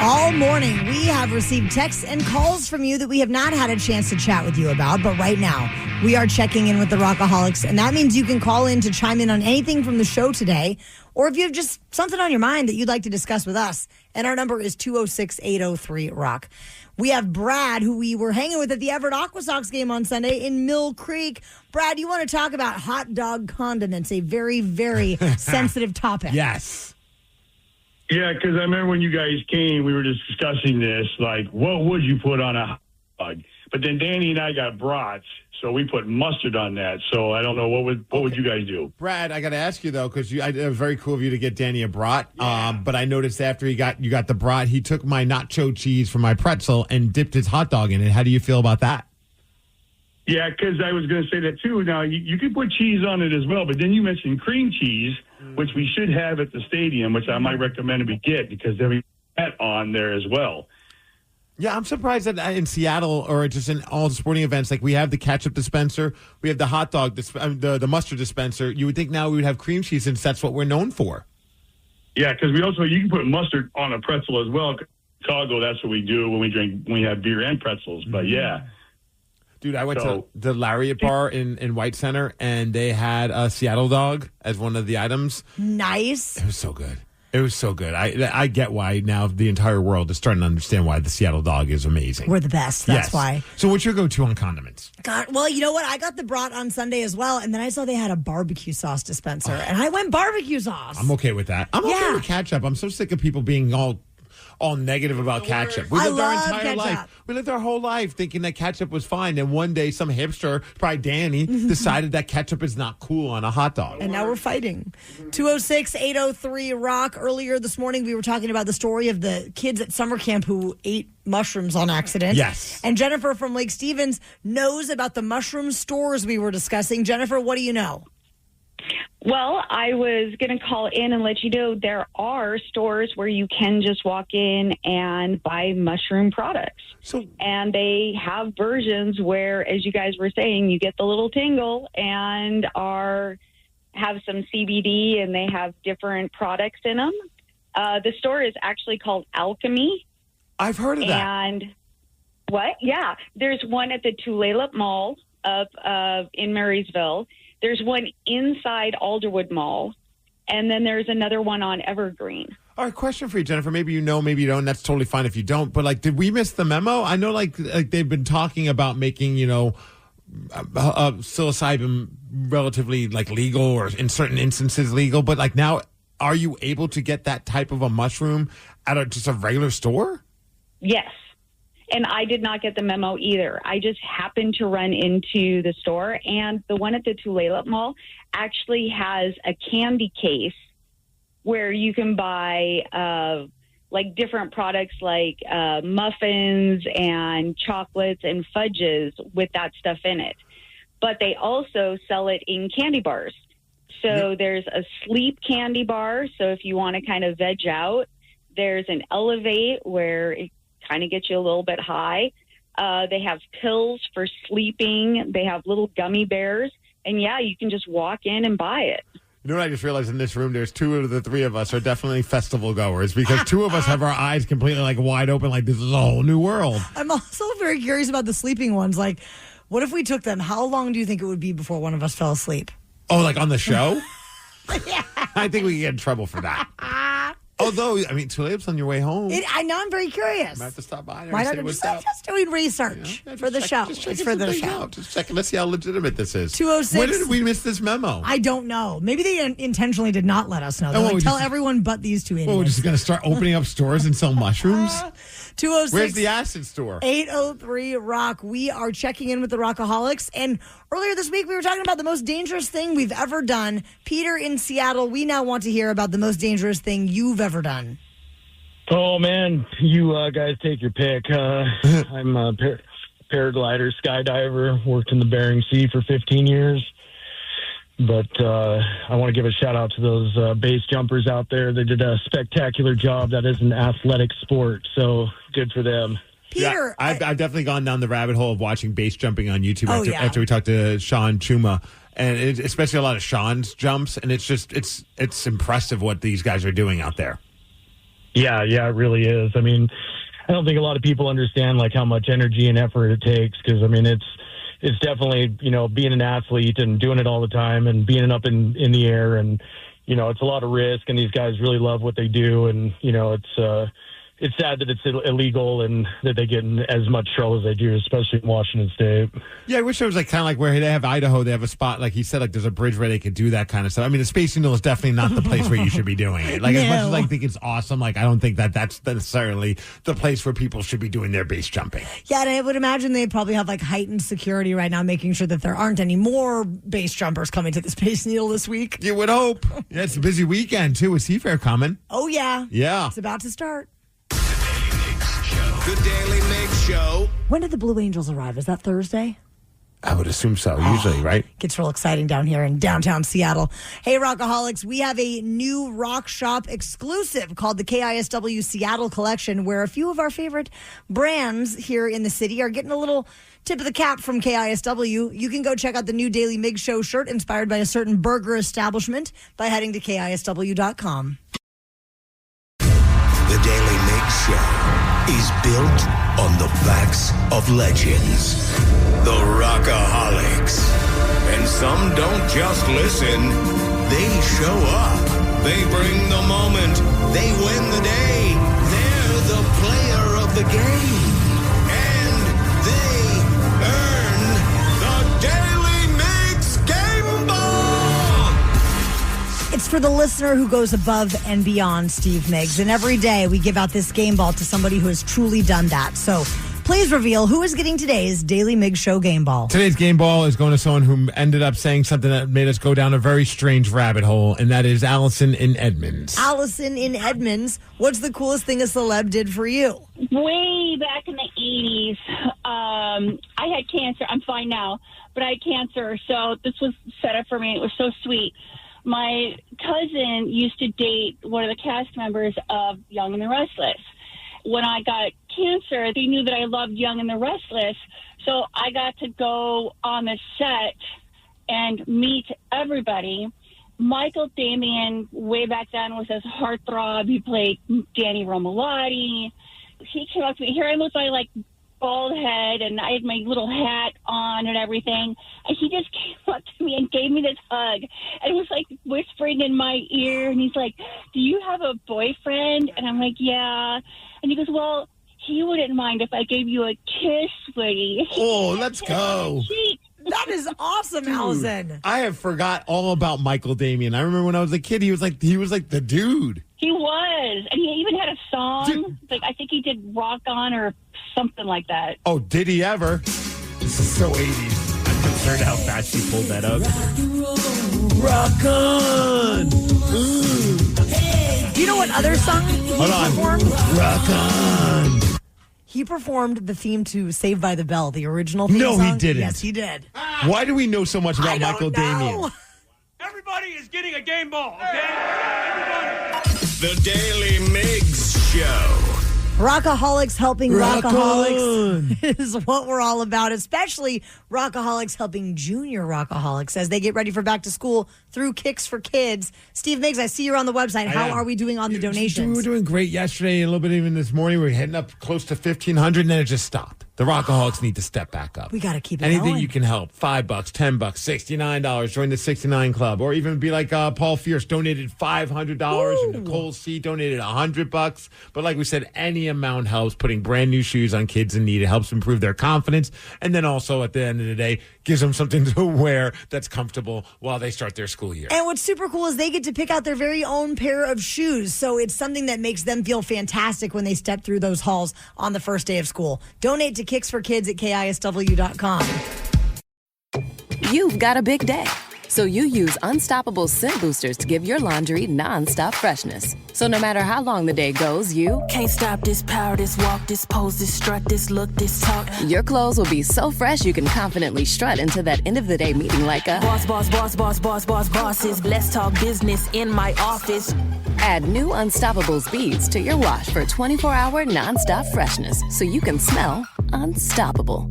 All morning, we have received texts and calls from you that we have not had a chance to chat with you about. But right now, we are checking in with the Rockaholics. And that means you can call in to chime in on anything from the show today. Or if you have just something on your mind that you'd like to discuss with us. And our number is 206-803-ROCK. We have Brad, who we were hanging with at the Everett Aqua Sox game on Sunday in Mill Creek. Brad, you want to talk about hot dog condiments, a very, very sensitive topic. Yes. Yeah, because I remember when you guys came, we were just discussing this, like, what would you put on a hot dog? But then Danny and I got brats, so we put mustard on that. So I don't know, what would you guys do? Brad, I got to ask you, though, because it was very cool of you to get Danny a brat. Yeah. But I noticed after you got the brat, he took my nacho cheese from my pretzel and dipped his hot dog in it. How do you feel about that? Yeah, because I was going to say that, too. Now, you could put cheese on it as well, but then you mentioned cream cheese, which we should have at the stadium, which I might recommend we get because there'll be that on there as well. Yeah, I'm surprised that in Seattle or just in all the sporting events, like we have the ketchup dispenser, we have the hot dog, the mustard dispenser. You would think now we would have cream cheese since that's what we're known for. Yeah, because you can put mustard on a pretzel as well. Chicago, that's what we do when we have beer and pretzels. But yeah. Dude, I went to the Lariat Bar in White Center, and they had a Seattle dog as one of the items. Nice. It was so good. It was so good. I get why now the entire world is starting to understand why the Seattle dog is amazing. We're the best. That's why. So what's your go-to on condiments? God, well, you know what? I got the brat on Sunday as well, and then I saw they had a barbecue sauce dispenser, and I went barbecue sauce. I'm okay with that. I'm okay with ketchup. I'm so sick of people being all negative about ketchup. We lived our entire life. We lived our whole life thinking that ketchup was fine. And one day some hipster, probably Danny, decided that ketchup is not cool on a hot dog. And now we're fighting. 206-803-ROCK. Earlier this morning, we were talking about the story of the kids at summer camp who ate mushrooms on accident. Yes. And Jennifer from Lake Stevens knows about the mushroom stores we were discussing. Jennifer, what do you know? Well, I was going to call in and let you know there are stores where you can just walk in and buy mushroom products. And they have versions where, as you guys were saying, you get the little tingle and have some CBD, and they have different products in them. The store is actually called Alchemy. I've heard of that. And what? Yeah. There's one at the Tulalip Mall in Marysville. There's one inside Alderwood Mall, and then there's another one on Evergreen. All right, question for you, Jennifer. Maybe you know, maybe you don't. That's totally fine if you don't. But, did we miss the memo? I know, like they've been talking about making, psilocybin relatively, legal or in certain instances legal. But, now, are you able to get that type of a mushroom at just a regular store? Yes. And I did not get the memo either. I just happened to run into the store, and the one at the Tulalip Mall actually has a candy case where you can buy different products like muffins and chocolates and fudges with that stuff in it. But they also sell it in candy bars. So there's a sleep candy bar. So if you want to kind of veg out, there's an Elevate where it kind of gets you a little bit high. They have pills for sleeping. They have little gummy bears. And, you can just walk in and buy it. You know what I just realized in this room? There's two of the three of us are definitely festival goers because two of us have our eyes completely wide open this is a whole new world. I'm also very curious about the sleeping ones. What if we took them? How long do you think it would be before one of us fell asleep? Oh, on the show? Yeah. I think we can get in trouble for that. Although, Tulip's on your way home. I know, I'm very curious. Might have to stop by there Why and not say what's just doing research for the show? It's for the show. Just checking. Let's see how legitimate this is. 206. When did we miss this memo? I don't know. Maybe they intentionally did not let us know. Tell everyone but these two idiots. Well, we're just going to start opening up stores and sell mushrooms? 206. Where's the acid store? 803-ROCK. We are checking in with the Rockaholics. And earlier this week, we were talking about the most dangerous thing we've ever done. Peter in Seattle, we now want to hear about the most dangerous thing you've ever done. Oh, man, you guys take your pick. I'm a paraglider, skydiver, worked in the Bering Sea for 15 years. But I want to give a shout-out to those base jumpers out there. They did a spectacular job. That is an athletic sport, so good for them. Peter, I've definitely gone down the rabbit hole of watching base jumping on YouTube after we talked to Sean Chuma. And especially a lot of Sean's jumps, and it's impressive what these guys are doing out there. Yeah, it really is. I don't think a lot of people understand how much energy and effort it takes because it's definitely being an athlete and doing it all the time and being up in the air and it's a lot of risk and these guys really love what they do and it's it's sad that it's illegal and that they get in as much trouble as they do, especially in Washington State. Yeah, I wish it was like kind of like where they have Idaho. They have a spot, like he said, like there's a bridge where they could do that kind of stuff. I mean, the Space Needle is definitely not the place where you should be doing it. Like as much as I think it's awesome, like I don't think that that's necessarily the place where people should be doing their base jumping. Yeah, and I would imagine they probably have like heightened security right now, making sure that there aren't any more base jumpers coming to the Space Needle this week. You would hope. Yeah, it's a busy weekend too with Seafair coming. Oh yeah, yeah, it's about to start. The Daily Migs Show. When did the Blue Angels arrive? Is that Thursday? I would assume so, usually, right? Gets real exciting down here in downtown Seattle. Hey, Rockaholics, we have a new Rock Shop exclusive called the KISW Seattle Collection, where a few of our favorite brands here in the city are getting a little tip of the cap from KISW. You can go check out the new Daily Migs Show shirt inspired by a certain burger establishment by heading to KISW.com. The Daily Migs Show is built on the backs of legends, the Rockaholics. And some don't just listen, they show up. They bring the moment. They win the day. They're the player of the game. And they earn the Daily Migs Game Ball. It's for the listener who goes above and beyond, Steve Migs. And every day we give out this game ball to somebody who has truly done that. So please reveal who is getting today's Daily Migs Show game ball. Today's game ball is going to someone who ended up saying something that made us go down a very strange rabbit hole, and that is Allison in Edmonds. Allison in Edmonds, what's the coolest thing a celeb did for you? Way back in the 80s, I had cancer. I'm fine now, but I had cancer, so this was set up for me. It was so sweet. My cousin used to date one of the cast members of Young and the Restless. When I got cancer, they knew that I loved Young and the Restless, so I got to go on the set and meet everybody. Michael Damian, way back then, was his heartthrob. He played Danny Romalotti. He came up to me. Here I looked like bald head, and I had my little hat on and everything. And he just came up to me and gave me this hug. And it was like whispering in my ear. And he's like, "Do you have a boyfriend?" And I'm like, "Yeah." And he goes, "Well, he wouldn't mind if I gave you a kiss, Woody." Oh, let's go. That is awesome, Dude, Allison. I have forgot all about Michael Damian. I remember when I was a kid, he was like the dude. He was. And he even had a song. Like I think he did Rock On or something like that. Oh, did he ever? This is so 80s. I'm concerned how fast she pulled that up. Rock on! Do you know what other song he performed? Rock on! He performed the theme to Saved by the Bell, the original theme No, song. he didn't. Yes, he did. Why do we know so much about I don't Michael know. Damian? Everybody is getting a game ball, okay? Everybody. The Daily Migs Show. Rockaholics helping Rock Rockaholics is what we're all about, especially Rockaholics helping junior Rockaholics as they get ready for back to school through Kicks for Kids. Steve Migs, I see you're on the website. How are we doing on the donations? We were doing great yesterday, a little bit even this morning. We were heading up close to 1,500, and then it just stopped. The Rockaholics need to step back up. We got to keep it Anything going. you can help. $5, $10, $69. Join the 69 Club. Or even be like Paul Fierce donated $500 and Nicole C donated $100. But like we said, any amount helps. Putting brand new shoes on kids in need. It helps improve their confidence. And then also at the end of the day, gives them something to wear that's comfortable while they start their school year. And what's super cool is they get to pick out their very own pair of shoes. So it's something that makes them feel fantastic when they step through those halls on the first day of school. Donate to Kicks for Kids at KISW.com. You've got a big day, so you use Unstoppable Scent Boosters to give your laundry nonstop freshness. So no matter how long the day goes, you can't stop this power, this walk, this pose, this strut, this look, this talk. Your clothes will be so fresh you can confidently strut into that end of the day meeting like a bosses. Let's talk business in my office. Add new Unstoppables beads to your wash for 24-hour nonstop freshness so you can smell unstoppable.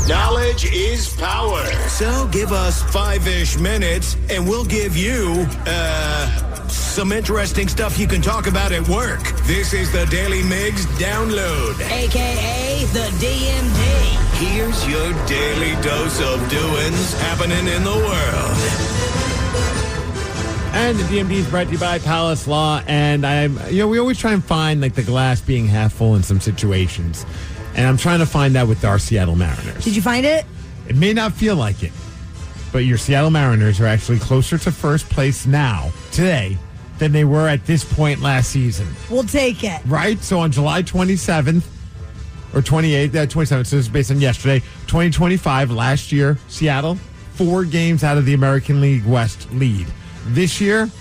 Knowledge is power. So give us 5-ish minutes and we'll give you, some interesting stuff you can talk about at work. This is the Daily Migs Download. AKA the DMD. Here's your daily dose of doings happening in the world. And the DMD is brought to you by Palace Law. And we always try and find like the glass being half full in some situations. And I'm trying to find that with our Seattle Mariners. Did you find it? It may not feel like it, but your Seattle Mariners are actually closer to first place now, today, than they were at this point last season. We'll take it. Right? So on July 27th, or 28th, 27th, so this is based on yesterday, 2025, last year, Seattle, 4 games out of the American League West lead. This year,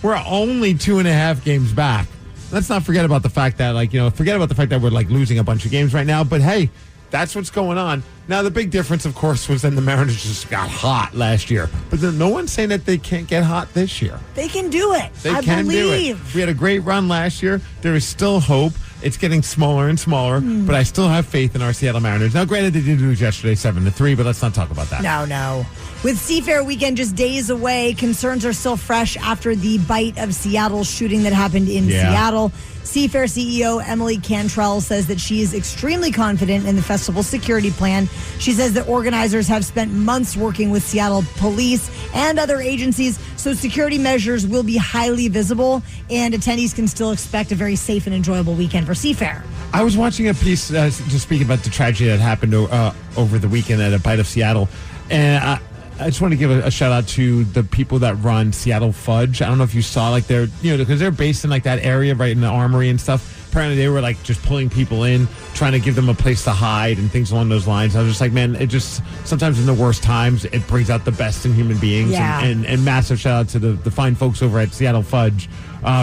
we're only 2.5 games back. Let's not forget about the fact that, forget about the fact that we're, losing a bunch of games right now. But, hey, that's what's going on. Now, the big difference, of course, was then the Mariners just got hot last year. But no one's saying that they can't get hot this year. They can do it. I believe. We had a great run last year. There is still hope. It's getting smaller and smaller, but I still have faith in our Seattle Mariners. Now, granted, they did lose yesterday 7-3, but let's not talk about that. No. With Seafair weekend just days away, concerns are still fresh after the bite of Seattle shooting that happened in Seattle. Seafair CEO Emily Cantrell says that she is extremely confident in the festival's security plan. She says that organizers have spent months working with Seattle police and other agencies, so security measures will be highly visible, and attendees can still expect a very safe and enjoyable weekend for Seafair. I was watching a piece just speaking about the tragedy that happened over the weekend at a bite of Seattle, and I just want to give a shout out to the people that run Seattle Fudge. I don't know if you saw, because they're based in that area right in the Armory and stuff. Apparently they were just pulling people in, trying to give them a place to hide and things along those lines. I was just like, man, it just sometimes in the worst times it brings out the best in human beings. Yeah. And massive shout out to the fine folks over at Seattle Fudge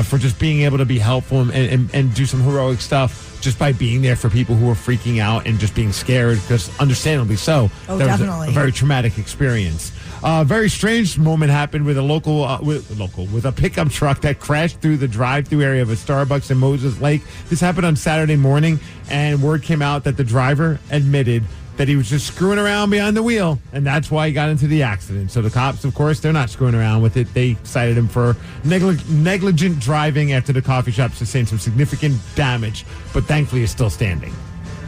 for just being able to be helpful and do some heroic stuff just by being there for people who are freaking out and just being scared, because understandably so. Oh, that definitely. was a very traumatic experience. A very strange moment happened with with a pickup truck that crashed through the drive-through area of a Starbucks in Moses Lake. This happened on Saturday morning, and word came out that the driver admitted that he was just screwing around behind the wheel, and that's why he got into the accident. So the cops, of course, they're not screwing around with it. They cited him for negligent driving after the coffee shop sustained some significant damage, but thankfully is still standing.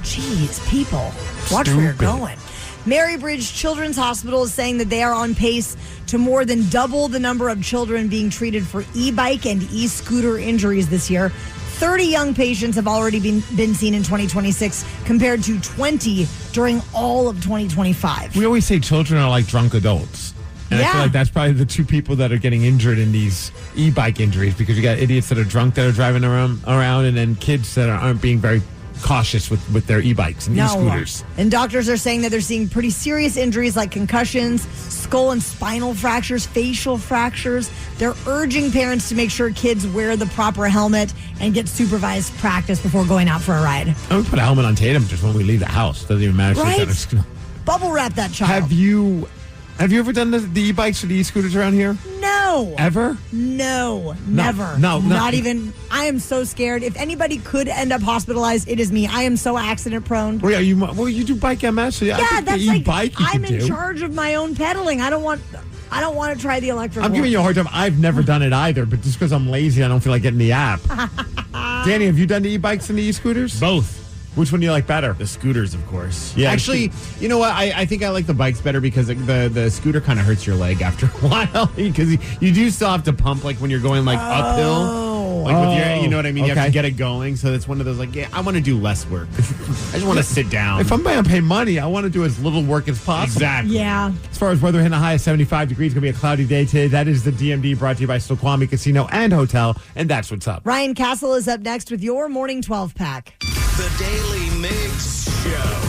Jeez, people. Watch where you're going. Marybridge Children's Hospital is saying that they are on pace to more than double the number of children being treated for e-bike and e-scooter injuries this year. 30 young patients have already been seen in 2026 compared to 20 during all of 2025. We always say children are like drunk adults. And I feel like that's probably the two people that are getting injured in these e-bike injuries, because you got idiots that are drunk that are driving around and then kids that aren't being very cautious with their e-bikes and e-scooters. And doctors are saying that they're seeing pretty serious injuries like concussions, skull and spinal fractures, facial fractures. They're urging parents to make sure kids wear the proper helmet and get supervised practice before going out for a ride. I would put a helmet on Tatum just when we leave the house. Doesn't even matter. Right? Bubble wrap that child. Have you ever done the e-bikes or the e-scooters around here? No. Ever? No, never. No. Not even. I am so scared. If anybody could end up hospitalized, it is me. I am so accident prone. Well, you do bike MS. So that's e-bike I'm in charge of my own pedaling. I don't want to try the electric. I'm giving you a hard time. I've never done it either, but just because I'm lazy, I don't feel like getting the app. Danny, have you done the e-bikes and the e-scooters? Both. Which one do you like better? The scooters, of course. Yeah. Actually, you know what? I think I like the bikes better because the scooter kind of hurts your leg after a while, because you do still have to pump when you're going uphill. With your, you know what I mean? You have to get it going. So it's one of those I want to do less work. I just want to sit down. If I'm going to pay money, I want to do as little work as possible. Exactly. Yeah. As far as weather, hitting a high of 75 degrees, going to be a cloudy day today. That is the DMD, brought to you by Snoqualmie Casino and Hotel, and that's what's up. Ryan Castle is up next with your Morning 12 pack. The Daily Migs Show.